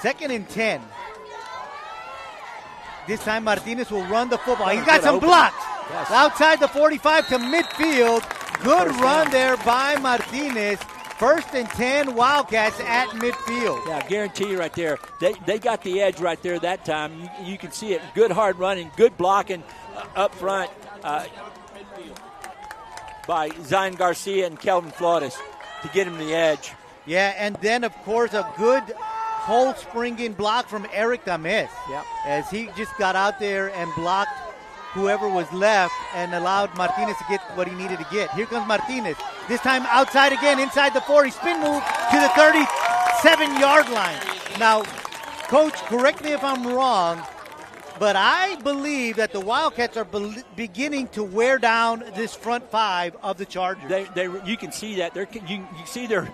2nd and 10. This time Martinez will run the football. He's got some blocks. Yes. Outside the 45 to midfield. Good run there by Martinez. First and 10, Wildcats at midfield. Yeah, I guarantee you right there, they got the edge right there that time. You can see it. Good hard running, good blocking up front by Zion Garcia and Kelvin Flores to get him the edge. Yeah, and then, of course, a good hole-springing block from Eric Dames. Yep. As he just got out there and blocked whoever was left and allowed Martinez to get what he needed to get. Here comes Martinez. This time outside again, inside the 40. Spin move to the 37-yard line. Now, Coach, correct me if I'm wrong, but I believe that the Wildcats are beginning to wear down this front five of the Chargers. You can see that. You see their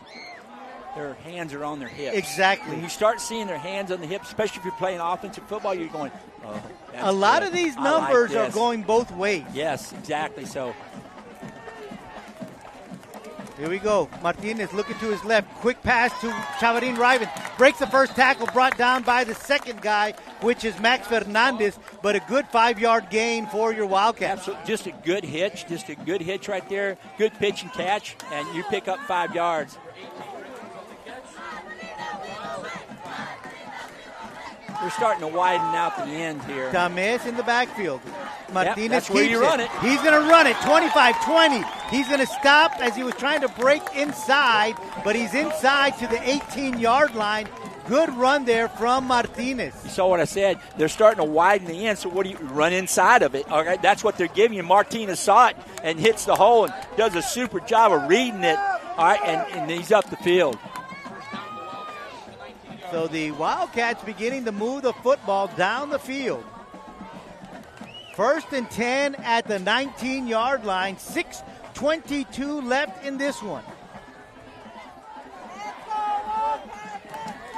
hands are on their hips. Exactly. When you start seeing their hands on the hips, especially if you're playing offensive football, you're going, oh, that's a lot good. of these numbers like are going both ways. Yes, exactly so. Here we go. Martinez looking to his left. Quick pass to Chavarin Riven. Breaks the first tackle, brought down by the second guy, which is Max Fernandez, but a good 5-yard gain for your Wildcats. Absolutely. Just a good hitch right there. Good pitch and catch, and you pick up 5 yards. We're starting to widen out the end here. Dames in the backfield. Martinez that's where you run it. He's going to run it, 25-20. He's going to stop as he was trying to break inside, but he's inside to the 18-yard line. Good run there from Martinez. You saw what I said. They're starting to widen the end, so what do you run inside of it? All right, that's what they're giving you. Martinez saw it and hits the hole and does a super job of reading it. All right, and he's up the field. So the Wildcats beginning to move the football down the field. First and 10 at the 19-yard line. 6:22 left in this one.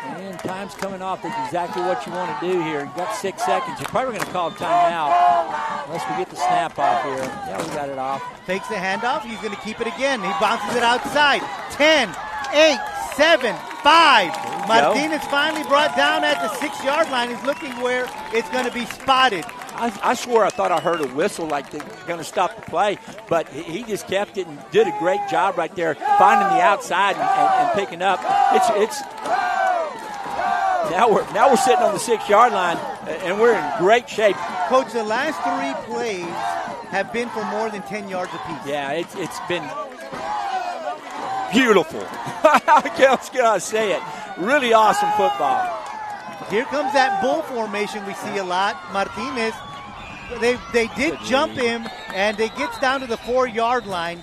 And time's coming off. That's exactly what you want to do here. You've got 6 seconds. You're probably going to call timeout unless we get the snap off here. Yeah, we got it off. Takes the handoff. He's going to keep it again. He bounces it outside. 10, 8, 7, 5. Martinez finally brought down at the 6-yard line. He's looking where it's going to be spotted. I swore I thought I heard a whistle like they're going to stop the play, but he just kept it and did a great job right there, finding the outside and picking up. It's now we're sitting on the 6-yard line, and we're in great shape. Coach, the last 3 plays have been for more than 10 yards apiece. Yeah, it's been beautiful. How else can I say it? Really awesome football. Here comes that bull formation we see a lot. Martinez, they did jump him, and it gets down to the 4-yard line.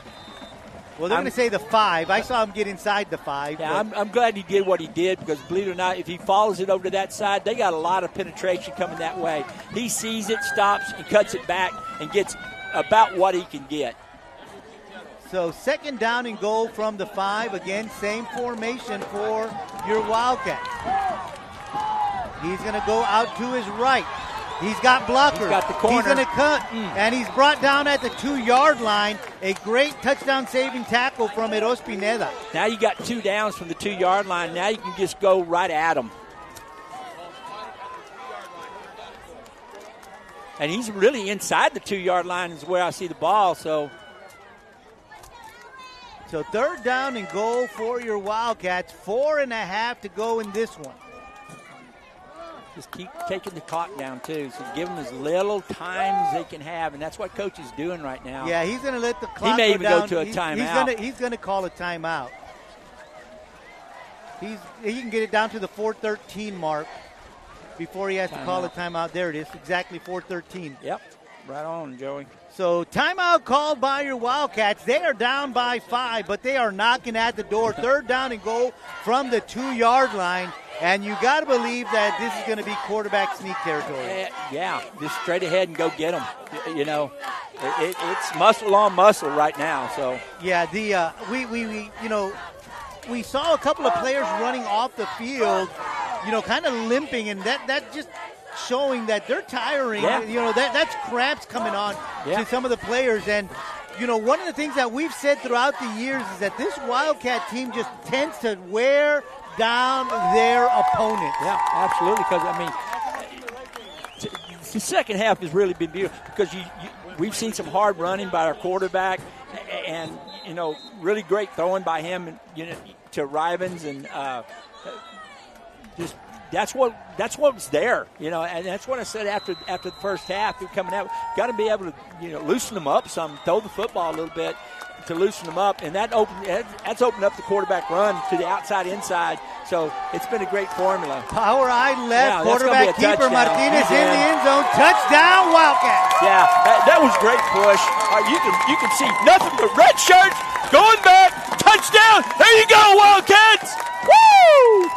Well, they're going to say the 5. I saw him get inside the 5. Yeah, I'm glad he did what he did because, believe it or not, if he follows it over to that side, they got a lot of penetration coming that way. He sees it, stops, and cuts it back and gets about what he can get. So 2nd down and goal from the 5. Again, same formation for your Wildcats. He's going to go out to his right. He's got blockers. He's got the corner. He's going to cut, and he's brought down at the 2-yard line. A great touchdown-saving tackle from Eros Pineda. Now you got 2 downs from the 2-yard line. Now you can just go right at him. And he's really inside the 2-yard line is where I see the ball, So 3rd down and goal for your Wildcats. 4.5 to go in this one. Just keep taking the clock down, too. So give them as little time as they can have, and that's what Coach is doing right now. Yeah, he's going to let the clock He may go even down. go to a timeout. He's going to call a timeout. He can get it down to the 4:13 mark before he has to call a timeout. There it is, exactly 4:13. Yep, right on, Joey. So timeout called by your Wildcats. They are down by 5, but they are knocking at the door. 3rd down and goal from the 2-yard line. And you got to believe that this is going to be quarterback sneak territory. Yeah, just straight ahead and go get them. You know, it's muscle on muscle right now. So yeah, we saw a couple of players running off the field, kind of limping, and that just showing that they're tiring. Yeah. That's cramps coming on to some of the players. And one of the things that we've said throughout the years is that this Wildcat team just tends to wear down their opponents. Yeah, absolutely. Because the second half has really been beautiful because we've seen some hard running by our quarterback, and really great throwing by him, to Rivens, and just that's what was there, and that's what I said after the first half. They're coming out, got to be able to loosen them up some, throw the football a little bit to loosen them up, and that's opened up the quarterback run to the outside inside. So it's been a great formula. Power eye left, quarterback keeper Martinez in the end zone, touchdown Wildcats. Yeah, that was great push. You can see nothing but red shirts going back, touchdown. There you go, Wildcats. Woo!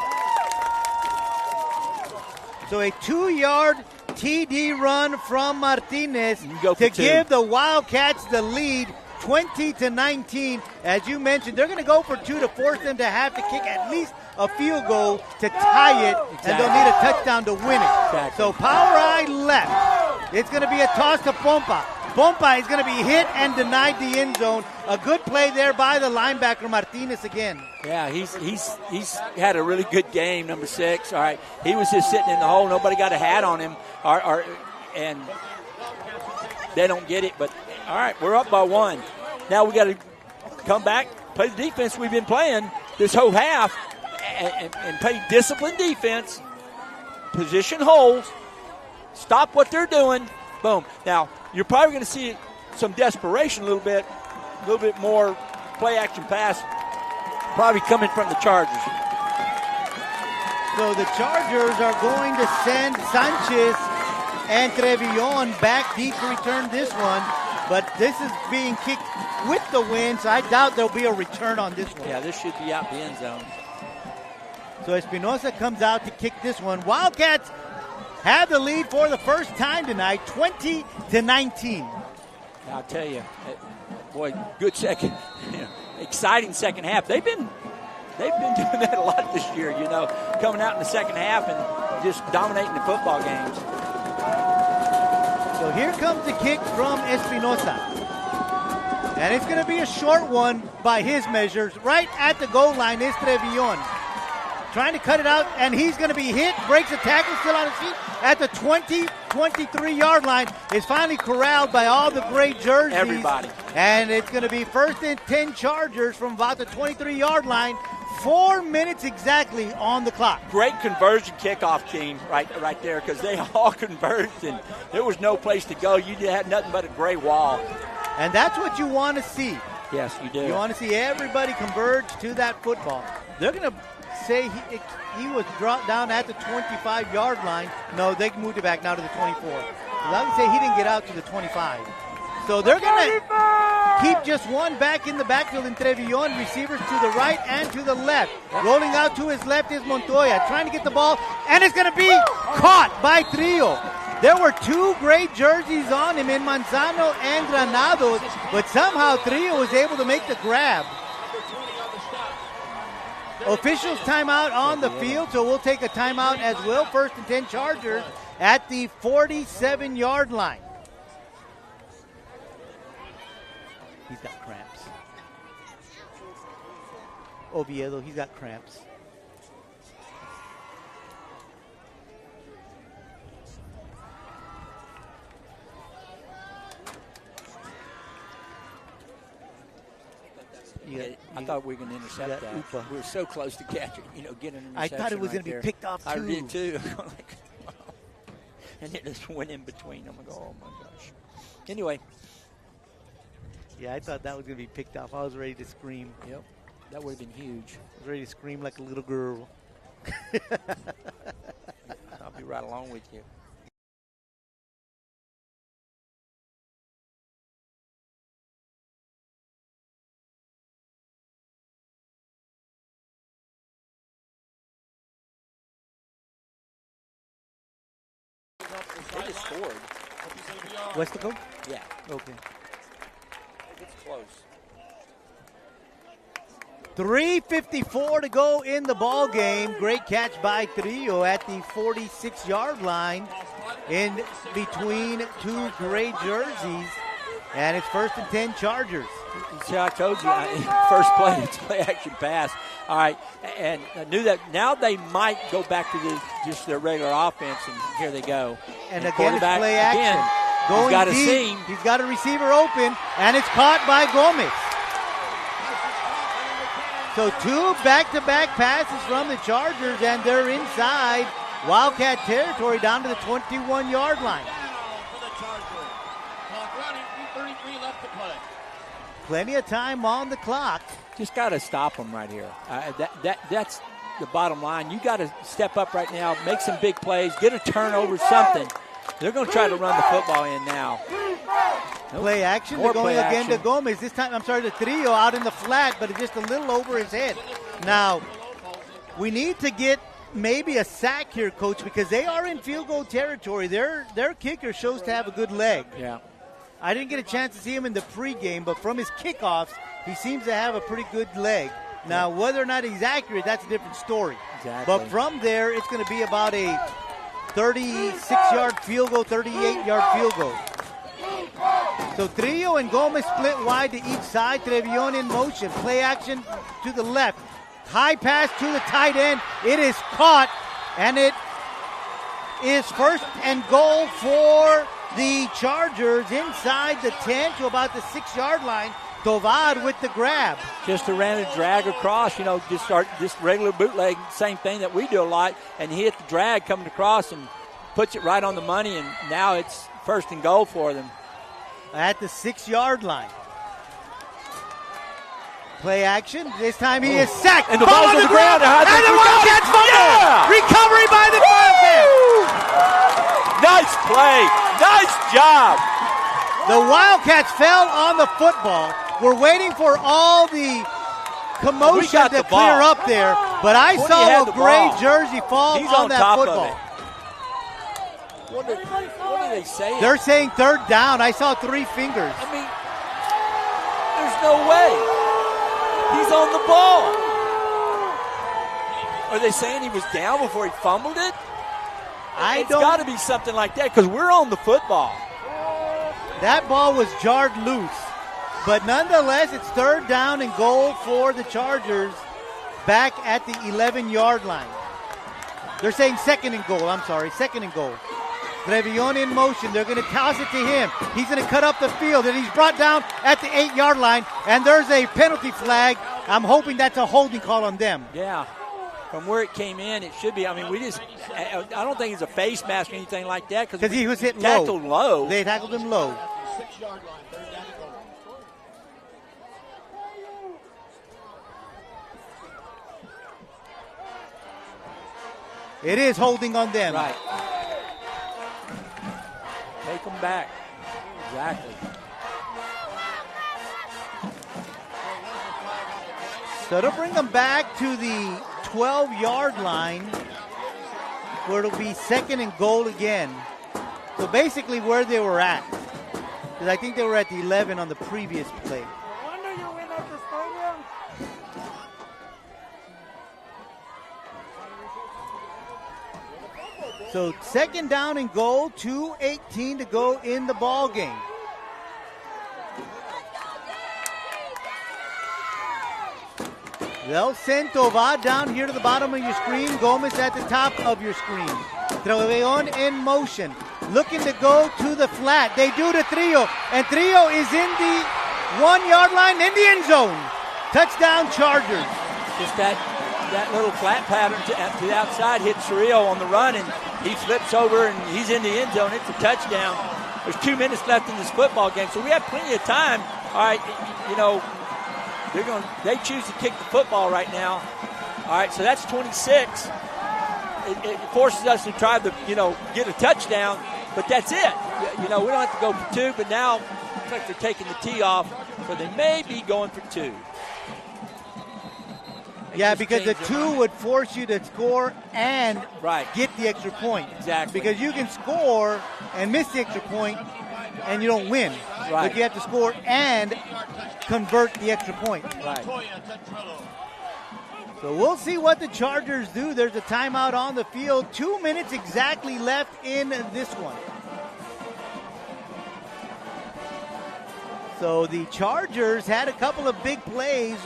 So a 2-yard TD run from Martinez to give the Wildcats the lead, 20-19. As you mentioned, they're going to go for 2 to force them to have to kick at least a field goal to tie it, and they'll need a touchdown to win it. Exactly. So power eye left. It's going to be a toss to Pompa. Pompa is going to be hit and denied the end zone. A good play there by the linebacker Martinez again. Yeah, he's had a really good game, number 6. All right, he was just sitting in the hole. Nobody got a hat on him, and they don't get it. But all right, we're up by 1. Now we got to come back, play the defense we've been playing this whole half, and play disciplined defense, position holes, stop what they're doing. Boom. Now you're probably going to see some desperation a little bit more play action pass, probably coming from the Chargers. So the Chargers are going to send Sanchez and Trevillon back deep to return this one, but this is being kicked with the wind, so I doubt there'll be a return on this one. Yeah, this should be out the end zone. So Espinosa comes out to kick this one. Wildcats have the lead for the first time tonight, 20-19. I'll tell you, boy, good second, exciting second half. They've been doing that a lot this year, coming out in the second half and just dominating the football games. So here comes the kick from Espinosa. And it's going to be a short one by his measures. Right at the goal line is Trevillon. Trying to cut it out, and he's going to be hit, breaks a tackle, still on his feet at the 23-yard line. Is finally corralled by all the gray jerseys. Everybody. And it's going to be 1st and 10 Chargers from about the 23-yard line. 4 minutes exactly on the clock. Great conversion kickoff team right there, because they all converged, and there was no place to go. You had nothing but a gray wall. And that's what you want to see. Yes, you do. You want to see everybody converge to that football. They're going to say he was dropped down at the 25-yard line. No, they moved it back now to the 24. I would say he didn't get out to the 25. So they're going to keep just one back in the backfield in Trevillon. Receivers to the right and to the left. Rolling out to his left is Montoya, trying to get the ball, and it's going to be caught by Trio. There were 2 great jerseys on him in Manzano and Granados, but somehow Trio was able to make the grab. Officials timeout on the field, so we'll take a timeout as well. 1st and 10 Chargers at the 47-yard line. He's got cramps. Oviedo, he's got cramps. I thought we were going to intercept that. We were so close to catching, get an interception. I thought it was going to be picked off, too. I did, too. And it just went in between. I'm like, oh, my gosh. Anyway. Yeah, I thought that was going to be picked off. I was ready to scream. Yep. That would have been huge. I was ready to scream like a little girl. I'll be right along with you. They just scored. Weslaco? Yeah. Okay. It's close. 3:54 to go in the ball game. Great catch by Trio at the 46-yard line in between 2 gray jerseys. And it's 1st and 10 Chargers. See, I told you, first play, it's play action pass. All right, and I knew that. Now they might go back to just their regular offense, and here they go. And again, it's play action. Again, going he's got deep. a seam. He's got a receiver open, and it's caught by Gomez. So 2 back-to-back passes from the Chargers, and they're inside Wildcat territory down to the 21-yard line. Plenty of time on the clock. Just got to stop them right here. That's the bottom line. You got to step up right now, make some big plays, get a turnover, something. They're going to try to run the football in now. Play action. They're going again to Gomez. This time, the trio out in the flat, but it's just a little over his head. Now, we need to get maybe a sack here, Coach, because they are in field goal territory. Their kicker shows to have a good leg. Yeah. I didn't get a chance to see him in the pregame, but from his kickoffs, he seems to have a pretty good leg. Now, whether or not he's accurate, that's a different story. Exactly. But from there, it's going to be about a 36-yard field goal, 38-yard field goal. So Trillo and Gomez split wide to each side. Trevion in motion. Play action to the left. High pass to the tight end. It is caught, and it is first and goal for the Chargers inside the 10 to about the 6-yard line. Tovad with the grab. Just a random drag across, just regular bootleg, same thing that we do a lot, and he hit the drag coming across and puts it right on the money, and now it's first and goal for them. At the 6-yard line. Play action. This time he is sacked. And the ball's on the ground. And the Wildcats fumble. Yeah! Recovery by the Wildcats. Nice play. Nice job. The Wildcats fell on the football. We're waiting for all the commotion to clear up there, but I saw a gray jersey fall on that football. What are they saying? They're saying third down. I saw 3 fingers. I mean, there's no way. He's on the ball. Are they saying he was down before he fumbled it? It's got to be something like that because we're on the football. That ball was jarred loose. But nonetheless, it's third down and goal for the Chargers back at the 11-yard line. They're saying second and goal. Second and goal. Trevion in motion. They're going to toss it to him. He's going to cut up the field, and he's brought down at the 8-yard line, and there's a penalty flag. I'm hoping that's a holding call on them. Yeah. From where it came in, it should be. I mean, I don't think it's a face mask or anything like that because he was hit tackled low. They tackled him low. 6-yard line, third down and goal. It is holding on them. Right. Take them back. Exactly. So to bring them back to the 12-yard line, where it'll be second and goal again. So basically where they were at. Because I think they were at the 11 on the previous play. So second down and goal, 2:18 to go in the ball game. They'll send Tovad down here to the bottom of your screen. Gomez at the top of your screen. Trevion in motion. Looking to go to the flat. They do to Trillo. And Trillo is in the 1-yard line in the end zone. Touchdown Chargers. Just that little flat pattern to the outside hits Trillo on the run, and he flips over and he's in the end zone. It's a touchdown. There's 2 minutes left in this football game, so we have plenty of time. All right, they choose to kick the football right now. All right, so that's 26. It forces us to try to, get a touchdown, but that's it. We don't have to go for 2, but now it looks like they're taking the tee off, so they may be going for 2. Yeah, because the 2 would force you to score and get the extra point. Exactly. Because you can score and miss the extra point and you don't win. Right. But you have to score and convert the extra point. Right. So we'll see what the Chargers do. There's a timeout on the field. 2 minutes exactly left in this one. So the Chargers had a couple of big plays.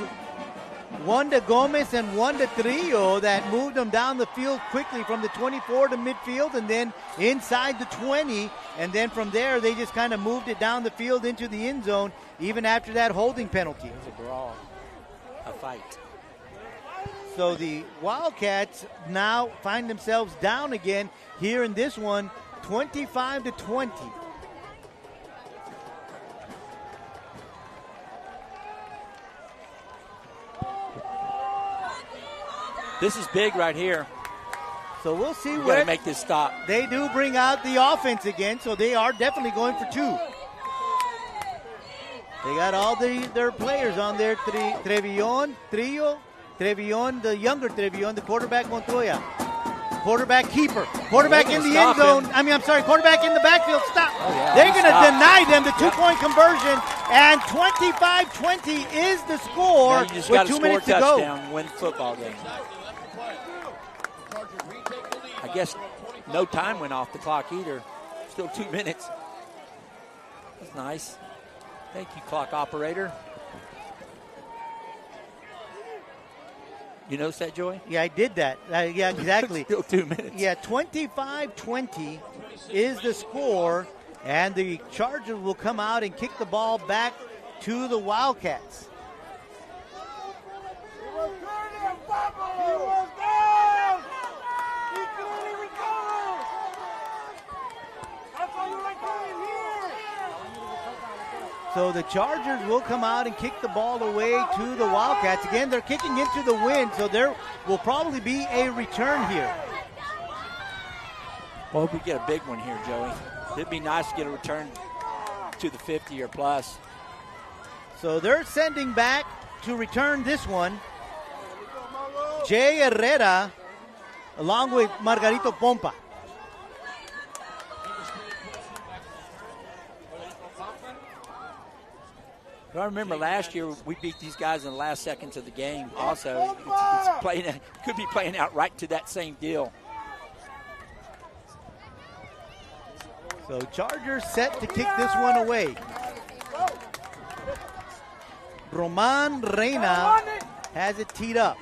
One to Gomez and one to Trillo that moved them down the field quickly from the 24 to midfield and then inside the 20. And then from there, they just kind of moved it down the field into the end zone, even after that holding penalty. It was a brawl, a fight. So the Wildcats now find themselves down again here in this one, 25-20. This is big right here. So we'll see We got where to make this stop. they do bring out the offense again, so they are definitely going for two. They got all their players on there. Trevion, the younger Trevion, the quarterback Montoya. Quarterback keeper. Quarterback in the end zone. Quarterback in the backfield. Stop. Oh, yeah, They're going to stop. deny them the two-point conversion, and 25-20 is the score Now you just with got to 2 score minutes a to go. touchdown and win the football game. I guess no time went off the clock either. Still 2 minutes. That's nice. Thank you, clock operator. You notice that, Joey? Yeah, I did that. Yeah, exactly. Still 2 minutes. Yeah, 25-20 is the score, and the Chargers will come out and kick the ball back to the Wildcats. So the Chargers will come out and kick the ball away to the Wildcats. Again, they're kicking into the wind, so there will probably be a return here. Well, hope we get a big one here, Joey. It'd be nice to get a return to the 50 or plus. So they're sending back to return this one Jay Herrera along with Margarito Pompa. I remember last year we beat these guys in the last seconds of the game. Also, it's playing, could be playing out right to that same deal. So Chargers set to kick this one away. Roman Reina has it teed up.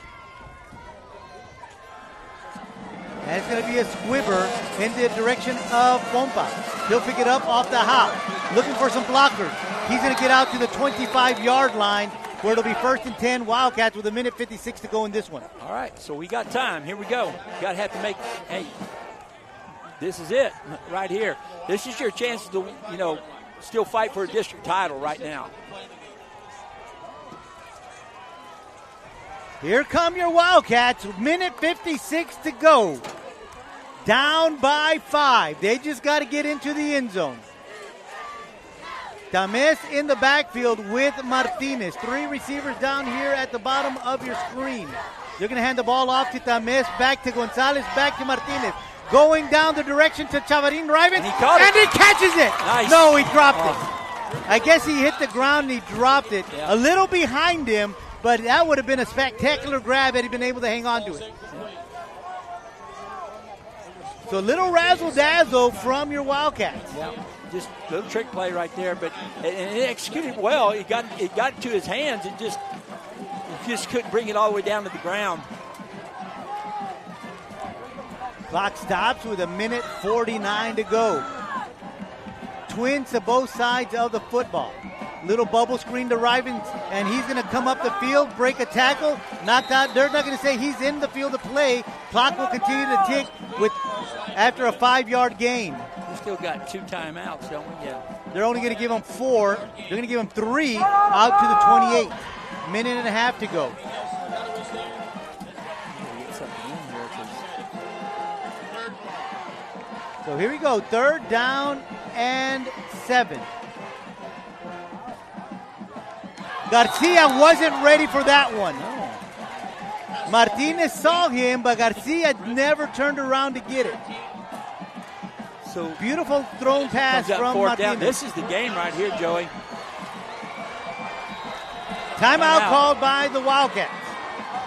And it's going to be a squibber in the direction of Pompa. He'll pick it up off the hop. Looking for some blockers. He's going to get out to the 25-yard line where it'll be 1st and 10 Wildcats with 1:56 to go in this one. All right, so we got time. Here we go. Got to have to make, hey, this is it right here. This is your chance to, still fight for a district title right now. Here come your Wildcats, 1:56 to go. Down by 5. They just got to get into the end zone. Tames in the backfield with Martinez. 3 receivers down here at the bottom of your screen. They're going to hand the ball off to Tames, back to Gonzalez, back to Martinez. Going down the direction to Chavarin Rivens, And he caught it. and he catches it. Nice. No, he dropped it. I guess he hit the ground and he dropped it. Yeah. A little behind him, but that would have been a spectacular grab had he been able to hang on to it. So a little razzle-dazzle from your Wildcats. Yeah, just a little trick play right there, but and it executed well. It got to his hands. He just couldn't bring it all the way down to the ground. Clock stops with 1:49 to go. Twins to both sides of the football. Little bubble screen to Rivens, and he's going to come up the field, break a tackle, knocked out. They're not going to say he's in the field to play. Clock will continue to tick after a 5-yard gain. We still got 2 timeouts, don't we? Yeah. They're only going to give him 4. They're going to give him 3 out to the 28. Minute and a half to go. So here we go, 3rd down and 7. Garcia wasn't ready for that one. Martinez saw him, but Garcia never turned around to get it. So beautiful thrown pass from Martinez. Down. This is the game right here, Joey. Timeout called by the Wildcats.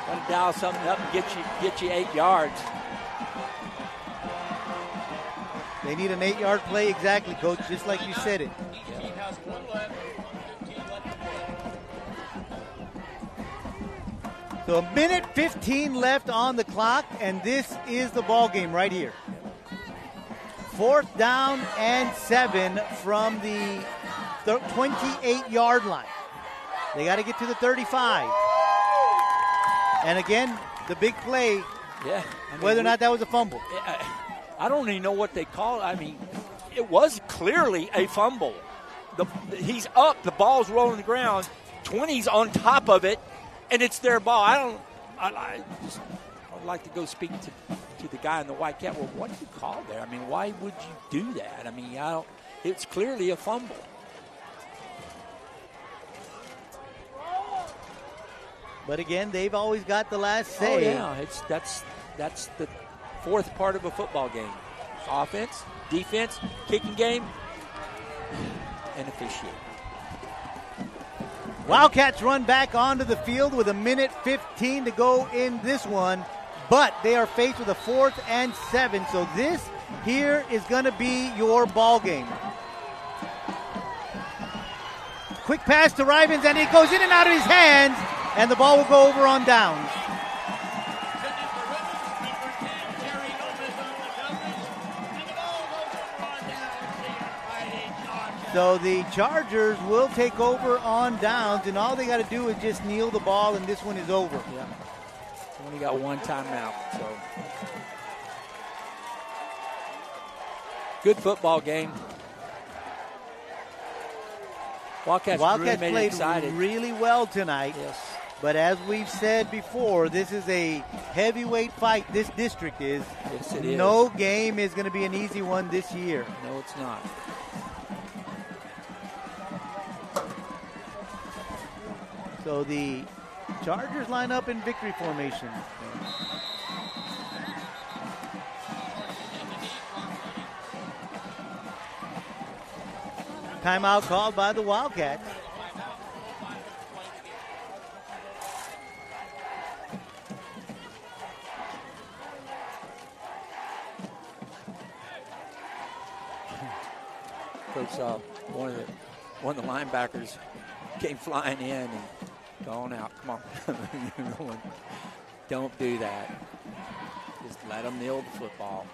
Got to dial something up and get you 8 yards. They need an 8-yard play, exactly, Coach, just like you said it. So 1:15 left on the clock, and this is the ball game right here. 4th down and 7 from the 28-yard line. They got to get to the 35. And again, the big play, Yeah. whether or not that was a fumble. I don't even know what they call it. I mean, it was clearly a fumble. He's up, the ball's rolling the ground, 20's on top of it, and it's their ball. I'd like to go speak to the guy in the white cap. Well, what did you call there? I mean, why would you do that? I mean, it's clearly a fumble. But again, they've always got the last say. Oh, yeah, that's the fourth part of a football game. Offense, defense, kicking game, and officiating. Wildcats run back onto the field with 1:15 to go in this one, but they are faced with a 4th and 7. So this here is going to be your ball game. Quick pass to Rivens, and it goes in and out of his hands, and the ball will go over on downs. So the Chargers will take over on downs, and all they got to do is just kneel the ball, and this one is over. Yeah. Only got one timeout. So good football game. Wildcats really made played it excited. really well tonight. Yes. But as we've said before, this is a heavyweight fight. This district is. Yes, it is. No game is going to be an easy one this year. No, it's not. So the Chargers line up in victory formation. Timeout called by the Wildcats. Coach saw one of the linebackers came flying in and gone out. Come on. Don't do that. Just let them kneel the football.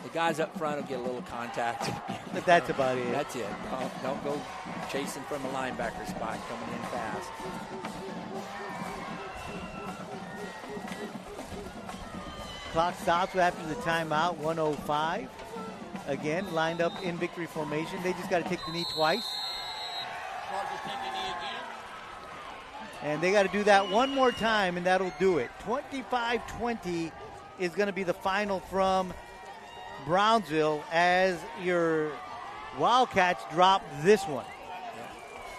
The guys up front will get a little contact. But that's about it. That's it. Don't go chasing from the linebacker spot coming in fast. Clock stops after the timeout, 1:05. Again, lined up in victory formation. They just got to take the knee twice. And they got to do that one more time, and that'll do it. 25-20 is going to be the final from Brownsville as your Wildcats drop this one.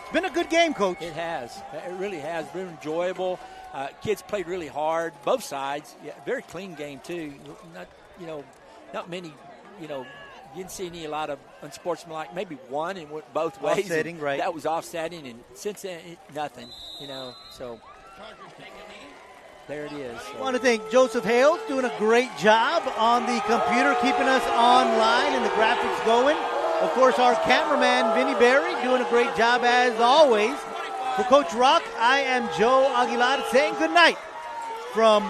It's been a good game, Coach. It has. It really has been enjoyable. Kids played really hard, both sides. Yeah, very clean game too. Not many. You didn't see a lot of unsportsmanlike. Maybe one and went both ways. Offsetting, right? That was offsetting, and since then nothing. So there it is. I want to thank Joseph Hales, doing a great job on the computer, keeping us online and the graphics going. Of course, our cameraman, Vinny Berry, doing a great job as always. For Coach Rock, I am Joe Aguilar saying good night from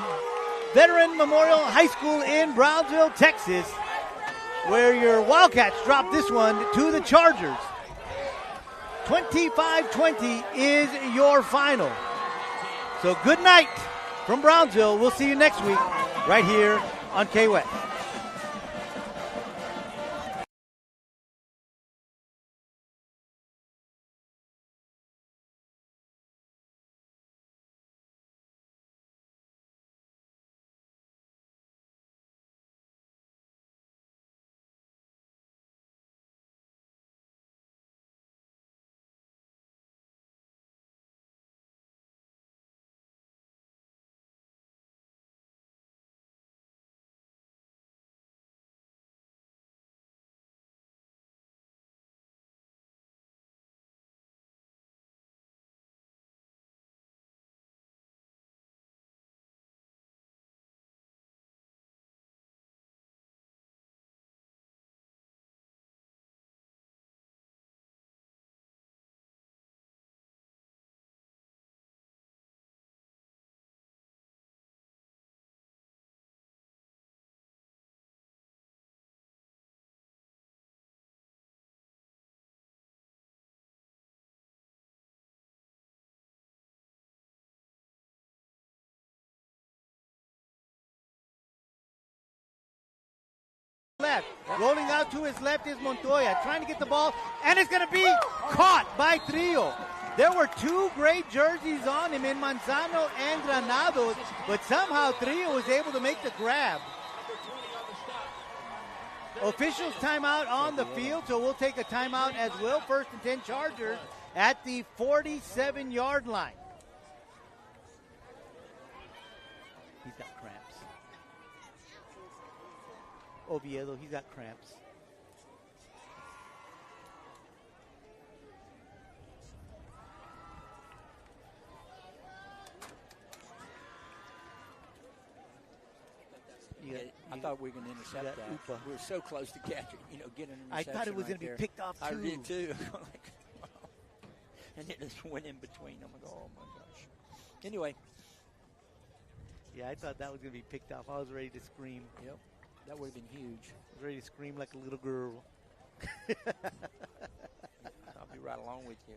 Veteran Memorial High School in Brownsville, Texas, where your Wildcats drop this one to the Chargers. 25-20 is your final. So good night from Brownsville. We'll see you next week right here on KWES. left. Rolling out to his left is Montoya, trying to get the ball, and it's going to be caught by Trillo. There were two great jerseys on him in Manzano and Granados, but somehow Trillo was able to make the grab. Officials timeout on the field, so we'll take a timeout as well. 1st and 10 Chargers at the 47-yard line. He's got cramps. Oviedo, he's got cramps. I thought we were going to intercept that. We were so close to catching, getting an interception. I thought it was going to be picked off, too. I did, too. And it just went in between. I'm like, oh, my gosh. Anyway. Yeah, I thought that was going to be picked off. I was ready to scream. Yep. That would have been huge. I was ready to scream like a little girl. I'll be right along with you.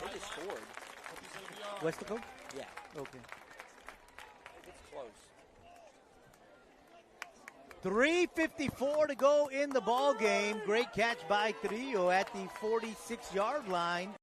They just scored. Weslaco? Yeah. Okay. It's close. 3:54 to go in the ball game. Great catch by Trillo at the 46-yard line.